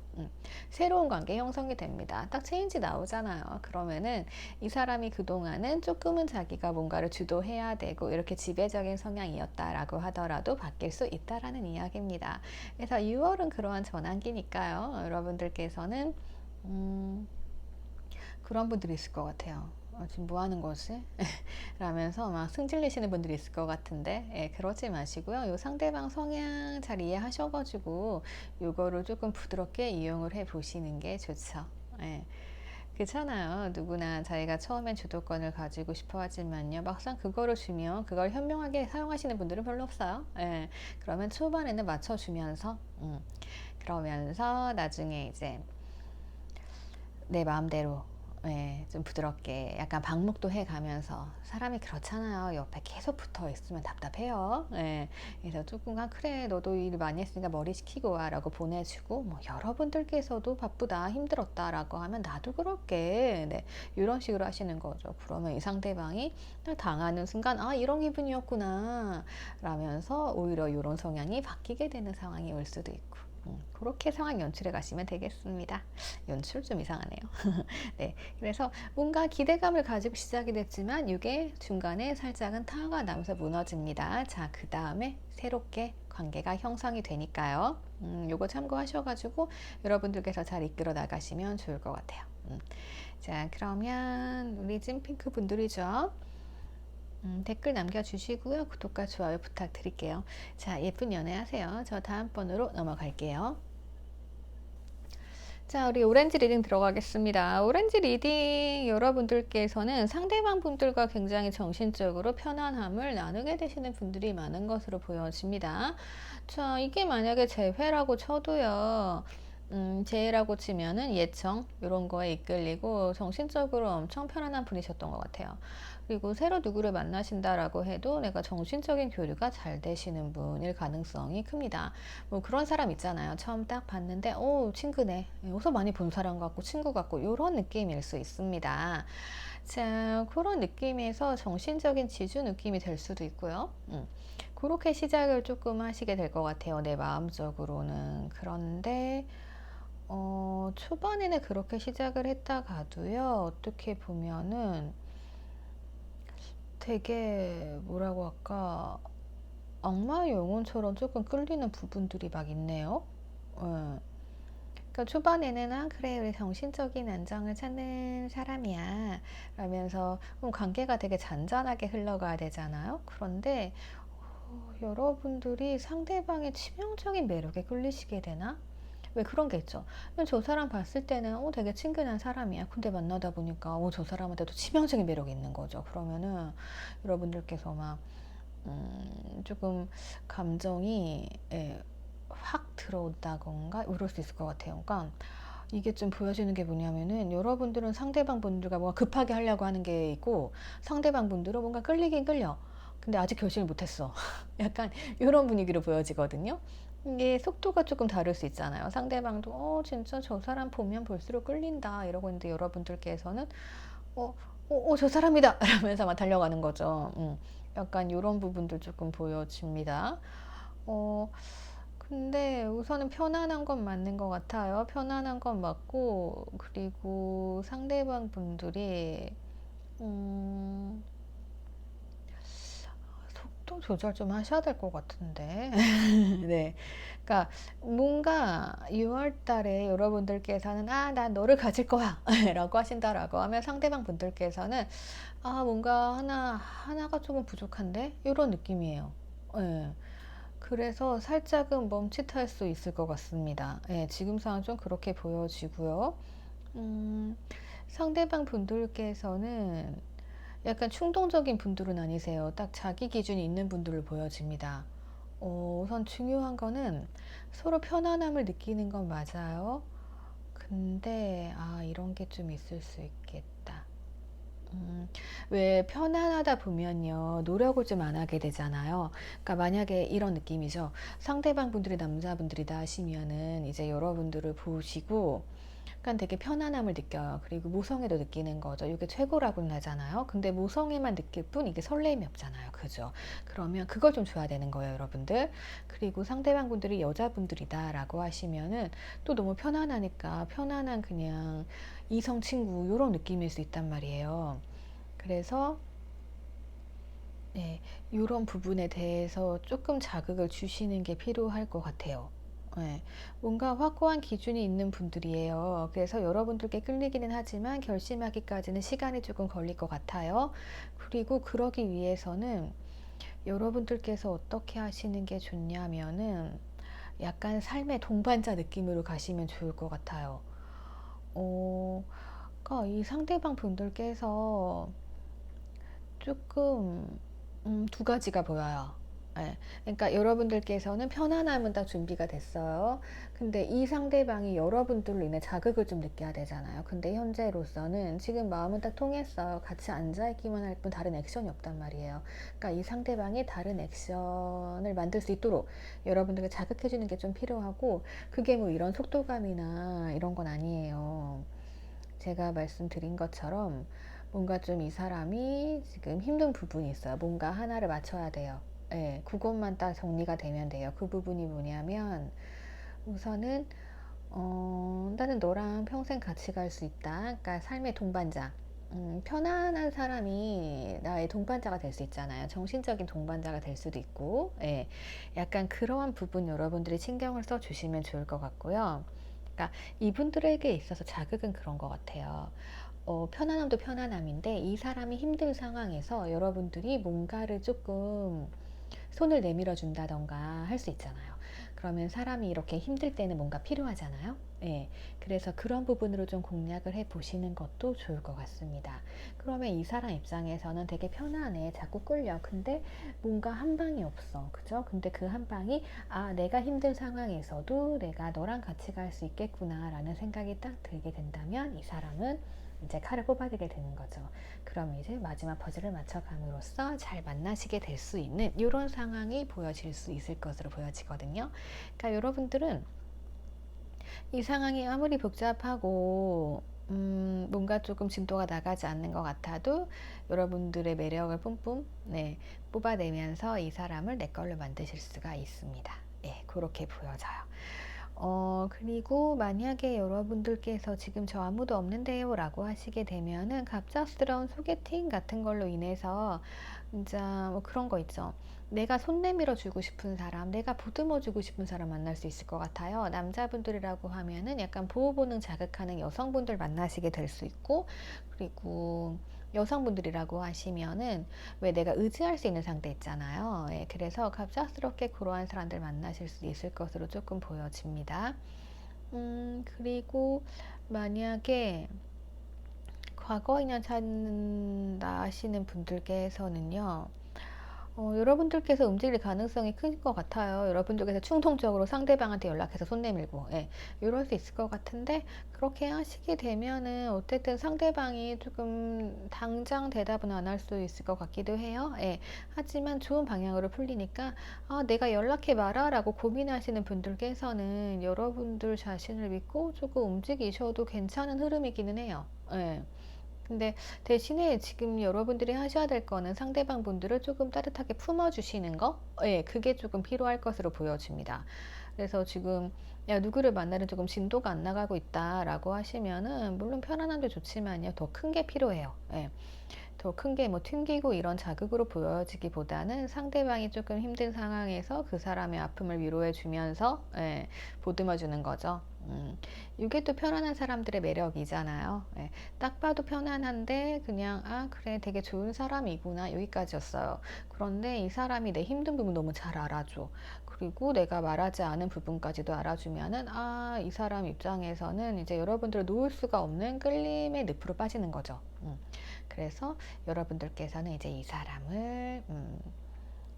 새로운 관계 형성이 됩니다. 딱 체인지 나오잖아요. 그러면은 이 사람이 그동안은 조금은 자기가 뭔가를 주도해야 되고 이렇게 지배적인 성향이었다라고 하더라도 바뀔 수 있다라는 이야기입니다. 그래서 6월은 그러한 전환기니까요. 여러분들께서는 그런 분들이 있을 것 같아요. 지금 뭐 하는 거지? 라면서 막 승질내시는 분들이 있을 것 같은데, 예, 그러지 마시고요. 요 상대방 성향 잘 이해하셔가지고 요거를 조금 부드럽게 이용을 해 보시는 게 좋죠. 예. 그렇잖아요. 누구나 자기가 처음엔 주도권을 가지고 싶어 하지만요. 막상 그거를 주면 그걸 현명하게 사용하시는 분들은 별로 없어요. 예. 그러면 초반에는 맞춰주면서, 그러면서 나중에 이제 내 마음대로, 예, 좀 부드럽게 약간 방목도 해 가면서, 사람이 그렇잖아요. 옆에 계속 붙어 있으면 답답해요. 예, 그래서 조금 그래 너도 일 많이 했으니까 머리 식히고 와 라고 보내주고, 뭐 여러분들께서도 바쁘다 힘들었다 라고 하면 나도 그럴게, 네, 이런 식으로 하시는 거죠. 그러면 이 상대방이 당하는 순간 아 이런 기분이었구나 라면서 오히려 이런 성향이 바뀌게 되는 상황이 올 수도 있고, 그렇게 상황 연출해 가시면 되겠습니다. 연출 좀 이상하네요. 네, 그래서 뭔가 기대감을 가지고 시작이 됐지만 이게 중간에 살짝은 타가 나면서 무너집니다. 자, 그 다음에 새롭게 관계가 형성이 되니까요. 요거 참고하셔가지고 여러분들께서 잘 이끌어 나가시면 좋을 것 같아요. 자, 그러면 우리 찐핑크 분들이죠. 댓글 남겨주시고요. 구독과 좋아요 부탁드릴게요. 자, 예쁜 연애하세요. 저 다음 번으로 넘어갈게요. 자, 우리 오렌지 리딩 들어가겠습니다. 오렌지 리딩 여러분들께서는 상대방 분들과 굉장히 정신적으로 편안함을 나누게 되시는 분들이 많은 것으로 보여집니다. 자, 이게 만약에 재회라고 쳐도요. 재회라고 치면은 예청 이런 거에 이끌리고 정신적으로 엄청 편안한 분이셨던 것 같아요. 그리고 새로 누구를 만나신다라고 해도 내가 정신적인 교류가 잘 되시는 분일 가능성이 큽니다. 뭐 그런 사람 있잖아요. 처음 딱 봤는데 오 친구네, 어디서 많이 본 사람 같고 친구 같고 이런 느낌일 수 있습니다. 자, 그런 느낌에서 정신적인 지주 느낌이 될 수도 있고요. 그렇게 시작을 조금 하시게 될 것 같아요. 내 마음적으로는. 그런데 초반에는 그렇게 시작을 했다가도요, 어떻게 보면은 되게 뭐라고 할까, 악마의 영혼처럼 조금 끌리는 부분들이 막 있네요. 예. 그러니까 초반에는 아 그래 우리 정신적인 안정을 찾는 사람이야 라면서 관계가 되게 잔잔하게 흘러가야 되잖아요. 그런데 여러분들이 상대방의 치명적인 매력에 끌리시게 되나? 왜 그런 게 있죠. 저 사람 봤을 때는 되게 친근한 사람이야. 근데 만나다 보니까 저 사람한테도 치명적인 매력이 있는 거죠. 그러면은 여러분들께서 막 조금 감정이, 예, 확 들어온다던가 이럴 수 있을 것 같아요. 그러니까 이게 좀 보여지는 게 뭐냐면은 여러분들은 상대방 분들과 뭔가 급하게 하려고 하는 게 있고, 상대방 분들은 뭔가 끌리긴 끌려. 근데 아직 결심을 못했어. 약간 이런 분위기로 보여지거든요. 이게 속도가 조금 다를 수 있잖아요. 상대방도 진짜 저 사람 보면 볼수록 끌린다 이러고 있는데 여러분들께서는 저 사람이다 라면서 막 달려가는 거죠. 약간 이런 부분들 조금 보여집니다. 어, 근데 우선은 편안한 건 맞는 것 같아요. 편안한 건 맞고, 그리고 상대방 분들이, 음, 속도 조절 좀 하셔야 될 것 같은데. 네. 그러니까 뭔가 6월 달에 여러분들께서는 난 너를 가질 거야 라고 하신다라고 하면 상대방 분들께서는 뭔가 하나가 조금 부족한데? 이런 느낌이에요. 예. 그래서 살짝은 멈칫할 수 있을 것 같습니다. 예, 지금 상황 좀 그렇게 보여지고요. 음, 상대방 분들께서는 약간 충동적인 분들은 아니세요. 딱 자기 기준이 있는 분들을 보여집니다. 우선 중요한 거는 서로 편안함을 느끼는 건 맞아요. 근데, 이런 게 좀 있을 수 있겠다. 왜 편안하다 보면요, 노력을 좀 안 하게 되잖아요. 그러니까 만약에 이런 느낌이죠. 상대방 분들이 남자분들이다 하시면은 이제 여러분들을 보시고 약간 되게 편안함을 느껴요. 그리고 모성애도 느끼는 거죠. 이게 최고라고는 하잖아요. 근데 모성애만 느낄 뿐 이게 설렘이 없잖아요. 그죠? 그러면 그걸 좀 줘야 되는 거예요, 여러분들. 그리고 상대방 분들이 여자분들이다라고 하시면은 또 너무 편안하니까 편안한 그냥 이성 친구 이런 느낌일 수 있단 말이에요. 그래서 네, 이런 부분에 대해서 조금 자극을 주시는 게 필요할 것 같아요. 예, 뭔가 확고한 기준이 있는 분들이에요. 그래서 여러분들께 끌리기는 하지만 결심하기까지는 시간이 조금 걸릴 것 같아요. 그리고 그러기 위해서는 여러분들께서 어떻게 하시는 게 좋냐면은 약간 삶의 동반자 느낌으로 가시면 좋을 것 같아요. 어, 그러니까 이 상대방 분들께서 조금 두 가지가 보여요. 예. 그러니까 여러분들께서는 편안함은 다 준비가 됐어요. 근데 이 상대방이 여러분들로 인해 자극을 좀 느껴야 되잖아요. 근데 현재로서는 지금 마음은 딱 통했어요. 같이 앉아있기만 할 뿐 다른 액션이 없단 말이에요. 그러니까 이 상대방이 다른 액션을 만들 수 있도록 여러분들에게 자극해주는 게 좀 필요하고, 그게 뭐 이런 속도감이나 이런 건 아니에요. 제가 말씀드린 것처럼 뭔가 좀 이 사람이 지금 힘든 부분이 있어요. 뭔가 하나를 맞춰야 돼요. 예, 그것만 딱 정리가 되면 돼요. 그 부분이 뭐냐면 우선은 나는 너랑 평생 같이 갈 수 있다. 그러니까 삶의 동반자. 편안한 사람이 나의 동반자가 될 수 있잖아요. 정신적인 동반자가 될 수도 있고, 예, 약간 그러한 부분 여러분들이 신경을 써 주시면 좋을 것 같고요. 그러니까 이분들에게 있어서 자극은 그런 것 같아요. 편안함도 편안함인데 이 사람이 힘든 상황에서 여러분들이 뭔가를 조금 손을 내밀어 준다던가 할 수 있잖아요. 그러면 사람이 이렇게 힘들 때는 뭔가 필요하잖아요. 예. 그래서 그런 부분으로 좀 공략을 해 보시는 것도 좋을 것 같습니다. 그러면 이 사람 입장에서는 되게 편안해. 자꾸 끌려. 근데 뭔가 한 방이 없어. 그죠? 근데 그 한 방이, 아, 내가 힘든 상황에서도 내가 너랑 같이 갈 수 있겠구나 라는 생각이 딱 들게 된다면 이 사람은 이제 칼을 뽑아들게 되는 거죠. 그럼 이제 마지막 퍼즐을 맞춰감으로써 잘 만나시게 될 수 있는 이런 상황이 보여질 수 있을 것으로 보여지거든요. 그러니까 여러분들은 이 상황이 아무리 복잡하고 뭔가 조금 진도가 나가지 않는 것 같아도 여러분들의 매력을 뿜뿜, 네, 뽑아내면서 이 사람을 내 걸로 만드실 수가 있습니다. 예, 그렇게 보여져요. 그리고 만약에 여러분들께서 지금 저 아무도 없는데요 라고 하시게 되면은 갑작스러운 소개팅 같은 걸로 인해서 진짜 뭐 그런 거 있죠. 내가 손 내밀어 주고 싶은 사람, 내가 보듬어 주고 싶은 사람 만날 수 있을 것 같아요. 남자분들이라고 하면은 약간 보호 본능 자극하는 여성분들 만나시게 될 수 있고, 그리고 여성분들이라고 하시면은 왜 내가 의지할 수 있는 상대 있잖아요. 예, 그래서 갑작스럽게 그러한 사람들 만나실 수 있을 것으로 조금 보여집니다. 그리고 과거 인연 찾는다 하시는 분들께서는요, 여러분들께서 움직일 가능성이 큰 것 같아요. 여러분들께서 충동적으로 상대방한테 연락해서 손 내밀고, 예, 이럴 수 있을 것 같은데, 그렇게 하시게 되면은, 어쨌든 상대방이 조금 당장 대답은 안 할 수 있을 것 같기도 해요. 예, 하지만 좋은 방향으로 풀리니까, 아, 내가 연락해 봐라 라고 고민하시는 분들께서는 여러분들 자신을 믿고 조금 움직이셔도 괜찮은 흐름이기는 해요. 예. 근데 대신에 지금 여러분들이 하셔야 될 거는 상대방 분들을 조금 따뜻하게 품어주시는 거? 예, 그게 조금 필요할 것으로 보여집니다. 그래서 지금, 야, 누구를 만나는 조금 진도가 안 나가고 있다라고 하시면은, 물론 편안함도 좋지만요, 더 큰 게 필요해요. 예. 더 큰 게 뭐 튕기고 이런 자극으로 보여지기보다는 상대방이 조금 힘든 상황에서 그 사람의 아픔을 위로해 주면서, 예, 보듬어 주는 거죠. 이게 또 편안한 사람들의 매력이잖아요. 예, 딱 봐도 편안한데 그냥, 아, 그래, 되게 좋은 사람이구나, 여기까지였어요. 그런데 이 사람이 내 힘든 부분 너무 잘 알아줘. 그리고 내가 말하지 않은 부분까지도 알아주면은, 아, 이 사람 입장에서는 이제 여러분들을 놓을 수가 없는 끌림의 늪으로 빠지는 거죠. 그래서 여러분들께서는 이제 이 사람을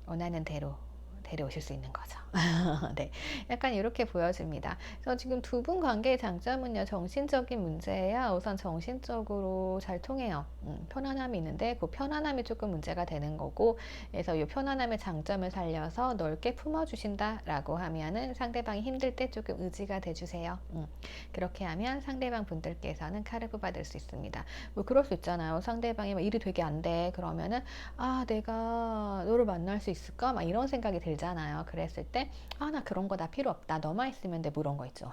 원하는 대로 데려오실 수 있는 거죠. 네, 약간 이렇게 보여집니다. 그래서 지금 두 분 관계의 장점은요, 정신적인 문제야. 우선 정신적으로 잘 통해요. 편안함이 있는데 그 편안함이 조금 문제가 되는 거고, 그래서 이 편안함의 장점을 살려서 넓게 품어주신다라고 하면은 상대방이 힘들 때 조금 의지가 돼주세요. 그렇게 하면 상대방 분들께서는 칼을 뽑아들 수 있습니다. 뭐 그럴 수 있잖아요. 상대방이 막 일이 되게 안 돼. 그러면은, 아, 내가 너를 만날 수 있을까? 막 이런 생각이 들잖아요. 그랬을 때, 아, 나 그런 거 나 필요 없다. 너만 있으면 돼. 뭐 이런 거 있죠.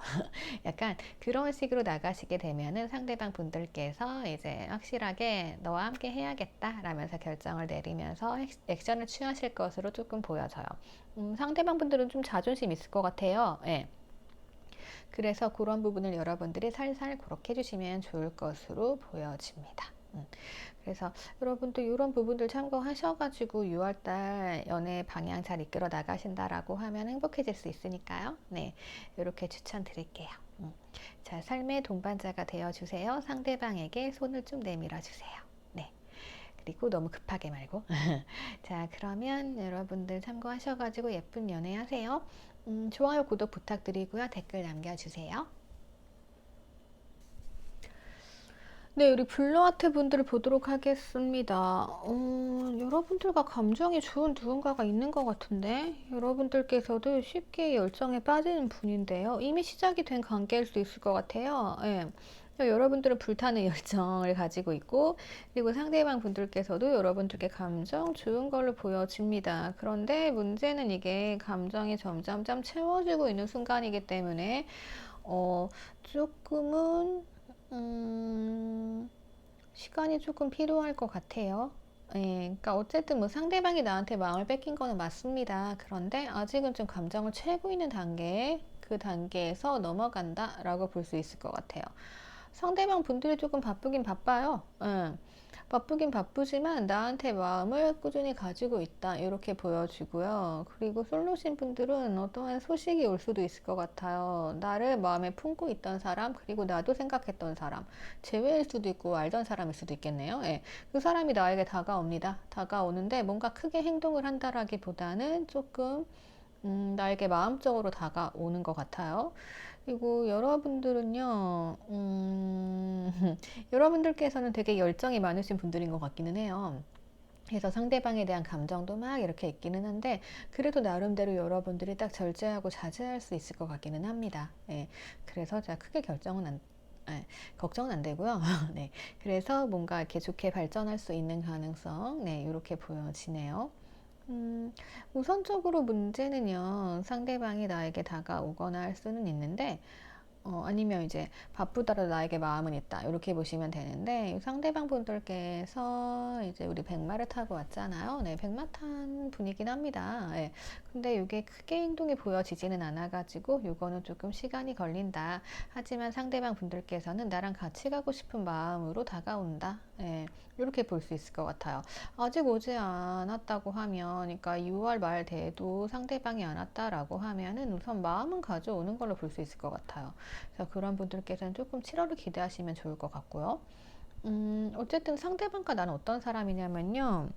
약간 그런 식으로 나가시게 되면은 상대방 분들께서 이제 확실하게 너와 함께 해야겠다 라면서 결정을 내리면서 액션을 취하실 것으로 조금 보여져요. 상대방 분들은 좀 자존심 있을 것 같아요. 예. 그래서 그런 부분을 여러분들이 살살 그렇게 해주시면 좋을 것으로 보여집니다. 그래서 여러분도 이런 부분들 참고하셔가지고 6월달 연애 방향 잘 이끌어 나가신다라고 하면 행복해질 수 있으니까요. 네, 이렇게 추천드릴게요. 자, 삶의 동반자가 되어주세요. 상대방에게 손을 좀 내밀어 주세요. 네. 그리고 너무 급하게 말고. 자, 그러면 여러분들 참고하셔가지고 예쁜 연애 하세요. 좋아요, 구독 부탁드리고요. 댓글 남겨주세요. 네, 우리 블루하트 분들을 보도록 하겠습니다. 여러분들과 감정이 좋은 누군가가 있는 것 같은데, 여러분들께서도 쉽게 열정에 빠지는 분인데요. 이미 시작이 된 관계일 수도 있을 것 같아요. 예. 여러분들은 불타는 열정을 가지고 있고, 그리고 상대방 분들께서도 여러분들께 감정 좋은 걸로 보여집니다. 그런데 문제는 이게 감정이 점점점 채워지고 있는 순간이기 때문에, 조금은 시간이 조금 필요할 것 같아요. 예, 그러니까 어쨌든 뭐 상대방이 나한테 마음을 뺏긴 거는 맞습니다. 그런데 아직은 좀 감정을 채우고 있는 단계에 그 단계에서 넘어간다라고 볼 수 있을 것 같아요. 상대방 분들이 조금 바쁘긴 바빠요. 예. 바쁘긴 바쁘지만 나한테 마음을 꾸준히 가지고 있다 이렇게 보여지고요. 그리고 솔로신 분들은 어떠한 소식이 올 수도 있을 것 같아요. 나를 마음에 품고 있던 사람, 그리고 나도 생각했던 사람, 제외일 수도 있고 알던 사람일 수도 있겠네요. 예. 그 사람이 나에게 다가옵니다. 다가오는데 뭔가 크게 행동을 한다라기보다는 조금 나에게 마음적으로 다가오는 것 같아요. 그리고 여러분들은요, 여러분들께서는 되게 열정이 많으신 분들인 것 같기는 해요. 그래서 상대방에 대한 감정도 막 이렇게 있기는 한데, 그래도 나름대로 여러분들이 딱 절제하고 자제할 수 있을 것 같기는 합니다. 예. 그래서 제가 크게 걱정은 안 되고요. 네. 그래서 뭔가 이렇게 좋게 발전할 수 있는 가능성, 네, 이렇게 보여지네요. 우선적으로 문제는요, 상대방이 나에게 다가오거나 할 수는 있는데, 아니면 이제 바쁘더라도 나에게 마음은 있다. 이렇게 보시면 되는데, 상대방 분들께서 이제 우리 백마를 타고 왔잖아요. 네, 백마 탄 분이긴 합니다. 네, 근데 이게 크게 행동이 보여지지는 않아가지고, 이거는 조금 시간이 걸린다. 하지만 상대방 분들께서는 나랑 같이 가고 싶은 마음으로 다가온다. 네, 이렇게 볼 수 있을 것 같아요. 아직 오지 않았다고 하면, 그러니까 6월 말 돼도 상대방이 안 왔다라고 하면은 우선 마음은 가져오는 걸로 볼 수 있을 것 같아요. 그래서 그런 분들께서는 조금 7월을 기대하시면 좋을 것 같고요. 어쨌든 상대방과 나는 어떤 사람이냐면요.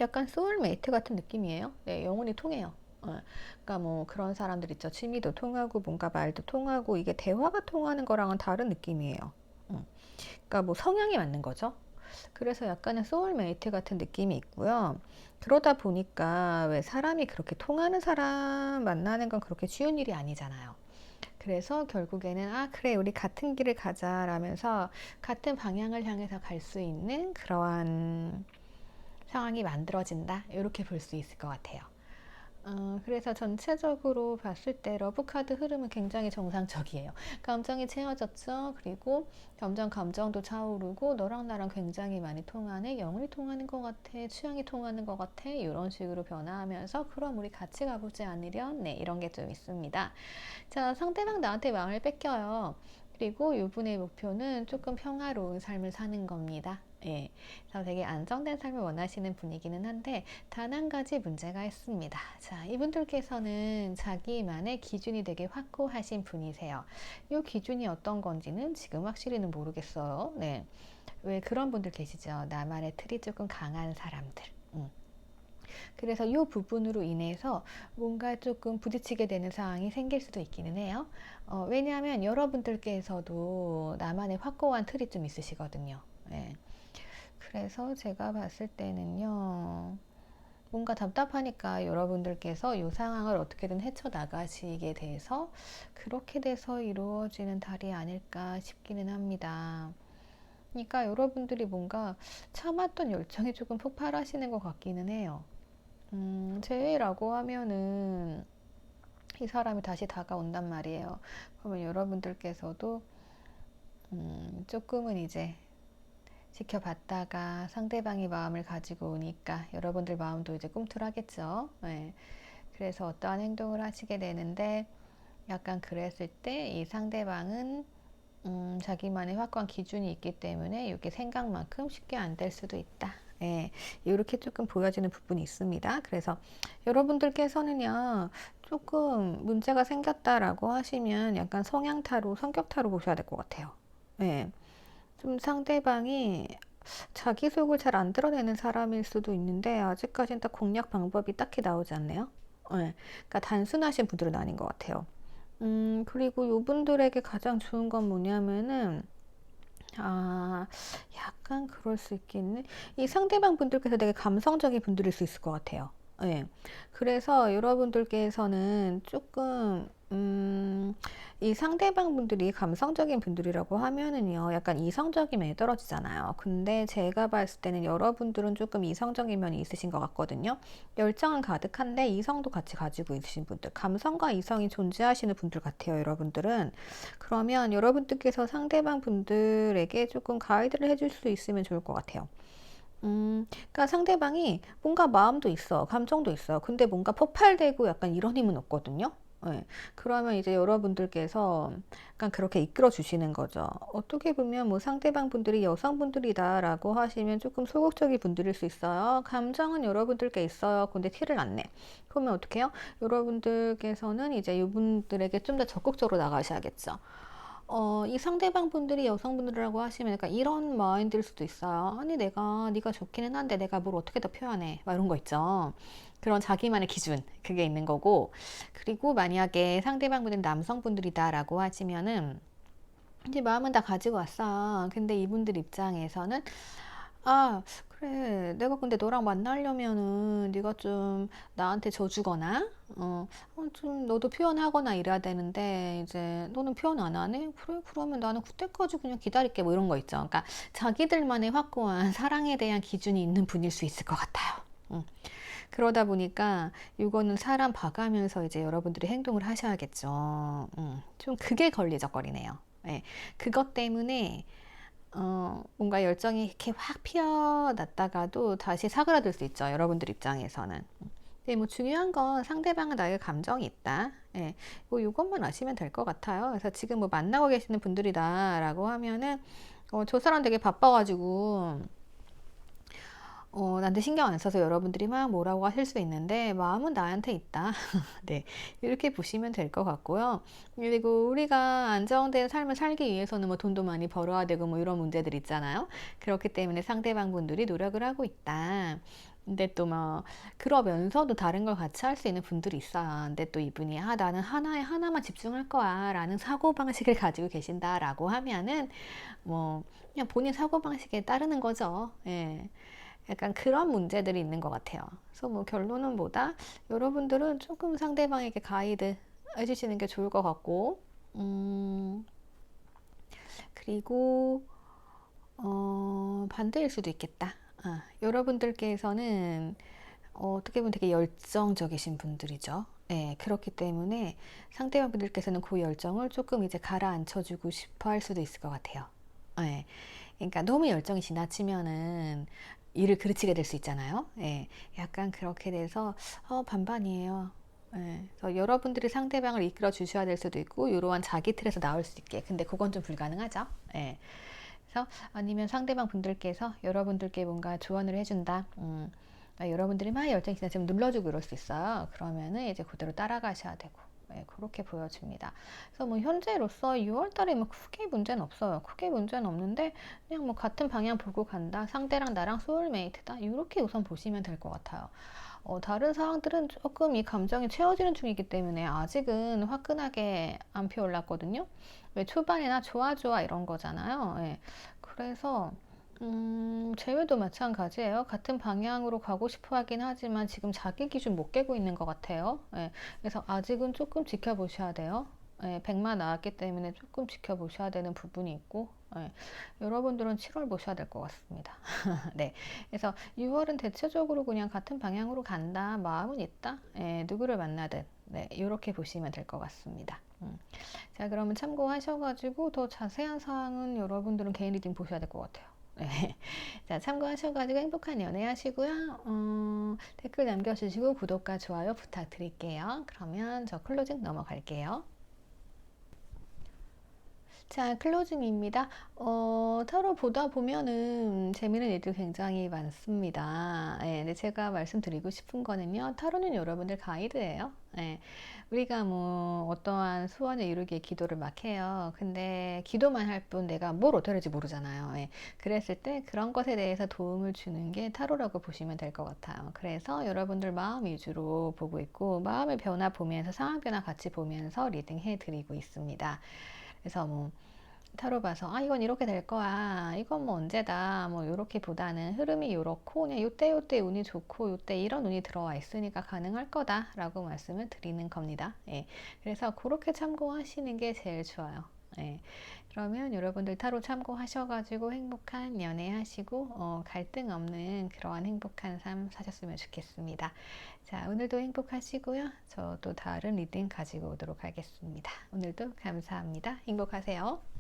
약간 소울메이트 같은 느낌이에요. 네, 영혼이 통해요. 그러니까 뭐 그런 사람들 있죠. 취미도 통하고 뭔가 말도 통하고 이게 대화가 통하는 거랑은 다른 느낌이에요. 그러니까 뭐 성향이 맞는 거죠. 그래서 약간의 소울메이트 같은 느낌이 있고요. 그러다 보니까 왜 사람이 그렇게 통하는 사람 만나는 건 그렇게 쉬운 일이 아니잖아요. 그래서 결국에는 그래 우리 같은 길을 가자라면서 같은 방향을 향해서 갈 수 있는 그러한 상황이 만들어진다 이렇게 볼 수 있을 것 같아요. 그래서 전체적으로 봤을 때 러브카드 흐름은 굉장히 정상적이에요. 감정이 채워졌죠. 그리고 점점 감정도 차오르고 너랑 나랑 굉장히 많이 통하네. 영혼이 통하는 것 같아. 취향이 통하는 것 같아. 이런 식으로 변화하면서 그럼 우리 같이 가보지 않으련? 네, 이런 게 좀 있습니다. 자, 상대방 나한테 마음을 뺏겨요. 그리고 이분의 목표는 조금 평화로운 삶을 사는 겁니다. 예. 그래서 되게 안정된 삶을 원하시는 분이기는 한데, 단 한 가지 문제가 있습니다. 자, 이분들께서는 자기만의 기준이 되게 확고하신 분이세요. 이 기준이 어떤 건지는 지금 확실히는 모르겠어요. 네. 왜 그런 분들 계시죠? 나만의 틀이 조금 강한 사람들. 그래서 이 부분으로 인해서 뭔가 조금 부딪히게 되는 상황이 생길 수도 있기는 해요. 왜냐하면 여러분들께서도 나만의 확고한 틀이 좀 있으시거든요. 네. 그래서 제가 봤을 때는요, 뭔가 답답하니까 여러분들께서 이 상황을 어떻게든 헤쳐나가시게 돼서 그렇게 돼서 이루어지는 달이 아닐까 싶기는 합니다. 그러니까 여러분들이 뭔가 참았던 열정이 조금 폭발하시는 것 같기는 해요. 재회라고 하면은 이 사람이 다시 다가온단 말이에요. 그러면 여러분들께서도 조금은 이제 지켜봤다가 상대방이 마음을 가지고 오니까 여러분들 마음도 이제 꿈틀하겠죠. 네. 그래서 어떠한 행동을 하시게 되는데 약간 그랬을 때 이 상대방은 자기만의 확고한 기준이 있기 때문에 이게 생각만큼 쉽게 안 될 수도 있다. 예, 이렇게 조금 보여지는 부분이 있습니다. 그래서 여러분들께서는요, 조금 문제가 생겼다라고 하시면 약간 성향 타로, 성격 타로 보셔야 될 것 같아요. 예, 좀 상대방이 자기 속을 잘 안 드러내는 사람일 수도 있는데 아직까지는 딱 공략 방법이 딱히 나오지 않네요. 예, 그러니까 단순하신 분들은 아닌 것 같아요. 그리고 이분들에게 가장 좋은 건 뭐냐면은, 아, 약간 그럴 수 있겠네. 이 상대방 분들께서 되게 감성적인 분들일 수 있을 것 같아요. 예. 그래서 여러분들께서는 조금, 이 상대방 분들이 감성적인 분들이라고 하면은요, 약간 이성적인 면이 떨어지잖아요. 근데 제가 봤을 때는 여러분들은 조금 이성적인 면이 있으신 것 같거든요. 열정은 가득한데 이성도 같이 가지고 있으신 분들, 감성과 이성이 존재하시는 분들 같아요, 여러분들은. 그러면 여러분들께서 상대방 분들에게 조금 가이드를 해줄 수 있으면 좋을 것 같아요. 그러니까 상대방이 뭔가 마음도 있어, 감정도 있어. 근데 뭔가 폭발되고 약간 이런 힘은 없거든요. 네. 그러면 이제 여러분들께서 약간 그렇게 이끌어 주시는 거죠. 어떻게 보면 뭐 상대방 분들이 여성분들이다라고 하시면 조금 소극적인 분들일 수 있어요. 감정은 여러분들께 있어요. 근데 티를 안 내. 그러면 어떻게 해요? 여러분들께서는 이제 이분들에게 좀 더 적극적으로 나가셔야겠죠. 이 상대방 분들이 여성분들이라고 하시면 약간 이런 마인드일 수도 있어요. 아니, 네가 좋기는 한데 내가 뭘 어떻게 더 표현해. 막 이런 거 있죠. 그런 자기만의 기준, 그게 있는 거고. 그리고 만약에 상대방 분들이 남성분들이다라고 하시면은, 이제 마음은 다 가지고 왔어. 근데 이분들 입장에서는 아, 그래. 내가 근데 너랑 만나려면은 네가 좀 나한테 져주거나, 좀 너도 표현하거나 이래야 되는데 이제 너는 표현 안 하네? 그래, 그러면 나는 그때까지 그냥 기다릴게. 뭐 이런 거 있죠. 그러니까 자기들만의 확고한 사랑에 대한 기준이 있는 분일 수 있을 것 같아요. 그러다 보니까 이거는 사람 봐가면서 이제 여러분들이 행동을 하셔야겠죠. 좀 그게 걸리적거리네요. 예, 그것 때문에 뭔가 열정이 이렇게 확 피어났다가도 다시 사그라들 수 있죠. 여러분들 입장에서는. 근데 뭐 중요한 건 상대방은 나에게 감정이 있다. 예, 뭐 이것만 아시면 될 것 같아요. 그래서 지금 뭐 만나고 계시는 분들이다라고 하면은 저 사람 되게 바빠가지고 나한테 신경 안 써서 여러분들이 막 뭐라고 하실 수 있는데 마음은 나한테 있다. 네, 이렇게 보시면 될 것 같고요. 그리고 우리가 안정된 삶을 살기 위해서는 뭐 돈도 많이 벌어야 되고 뭐 이런 문제들 있잖아요. 그렇기 때문에 상대방 분들이 노력을 하고 있다. 근데 또 뭐 그러면서도 다른 걸 같이 할 수 있는 분들이 있어요. 근데 또 이분이 나는 하나에 하나만 집중할 거야 라는 사고방식을 가지고 계신다라고 하면은 뭐 그냥 본인 사고방식에 따르는 거죠. 예. 약간 그런 문제들이 있는 것 같아요. 그래서 뭐 결론은 뭐다? 여러분들은 조금 상대방에게 가이드 해주시는 게 좋을 것 같고, 그리고, 반대일 수도 있겠다. 여러분들께서는 어떻게 보면 되게 열정적이신 분들이죠. 네, 그렇기 때문에 상대방 분들께서는 그 열정을 조금 이제 가라앉혀주고 싶어 할 수도 있을 것 같아요. 네, 그러니까 너무 열정이 지나치면은 일을 그르치게 될 수 있잖아요. 예, 약간 그렇게 돼서 반반이에요. 예, 그래서 여러분들이 상대방을 이끌어 주셔야 될 수도 있고 이러한 자기 틀에서 나올 수 있게. 근데 그건 좀 불가능하죠. 예. 그래서 아니면 상대방 분들께서 여러분들께 뭔가 조언을 해준다. 여러분들이 막 열정이 지나치면 눌러주고 이럴 수 있어요. 그러면은 이제 그대로 따라가셔야 되고. 네, 그렇게 보여집니다. 그래서 뭐 현재로서 6월 달에 뭐 크게 문제는 없어요. 크게 문제는 없는데 그냥 뭐 같은 방향 보고 간다. 상대랑 나랑 소울메이트다. 이렇게 우선 보시면 될 것 같아요. 다른 사람들은 조금 이 감정이 채워지는 중이기 때문에 아직은 화끈하게 안 피어올랐거든요. 왜 초반이나 좋아 좋아 이런 거잖아요. 예. 그래서 제외도 마찬가지예요. 같은 방향으로 가고 싶어 하긴 하지만 지금 자기 기준 못 깨고 있는 것 같아요. 예. 그래서 아직은 조금 지켜보셔야 돼요. 예, 100만 나왔기 때문에 조금 지켜보셔야 되는 부분이 있고, 예, 여러분들은 7월 보셔야 될 것 같습니다. 네. 그래서 6월은 대체적으로 그냥 같은 방향으로 간다. 마음은 있다. 예, 누구를 만나든. 네, 이렇게 보시면 될 것 같습니다. 자, 그러면 참고하셔가지고 더 자세한 사항은 여러분들은 개인 리딩 보셔야 될 것 같아요. 네. 자, 참고하셔가지고 행복한 연애 하시고요. 댓글 남겨주시고 구독과 좋아요 부탁드릴게요. 그러면 저 클로징 넘어갈게요. 자, 클로징입니다. 타로 보다 보면은 재미있는 일들 굉장히 많습니다. 예, 근데 제가 말씀드리고 싶은 거는요, 타로는 여러분들 가이드예요. 예, 우리가 뭐 어떠한 소원을 이루기에 기도를 막 해요. 근데 기도만 할 뿐 내가 뭘 어떻게 할지 모르잖아요. 예, 그랬을 때 그런 것에 대해서 도움을 주는 게 타로라고 보시면 될 것 같아요. 그래서 여러분들 마음 위주로 보고 있고, 마음의 변화 보면서 상황 변화 같이 보면서 리딩 해드리고 있습니다. 그래서 뭐 타로 봐서 아 이건 이렇게 될 거야, 이건 뭐 언제다, 뭐 요렇게 보다는 흐름이 요렇고 그냥 요때 운이 좋고 요때 이런 운이 들어와 있으니까 가능할 거다 라고 말씀을 드리는 겁니다. 예. 그래서 그렇게 참고하시는 게 제일 좋아요. 예. 그러면 여러분들 타로 참고하셔가지고 행복한 연애 하시고 갈등 없는 그러한 행복한 삶 사셨으면 좋겠습니다. 자, 오늘도 행복하시고요. 저 또 다른 리딩 가지고 오도록 하겠습니다. 오늘도 감사합니다. 행복하세요.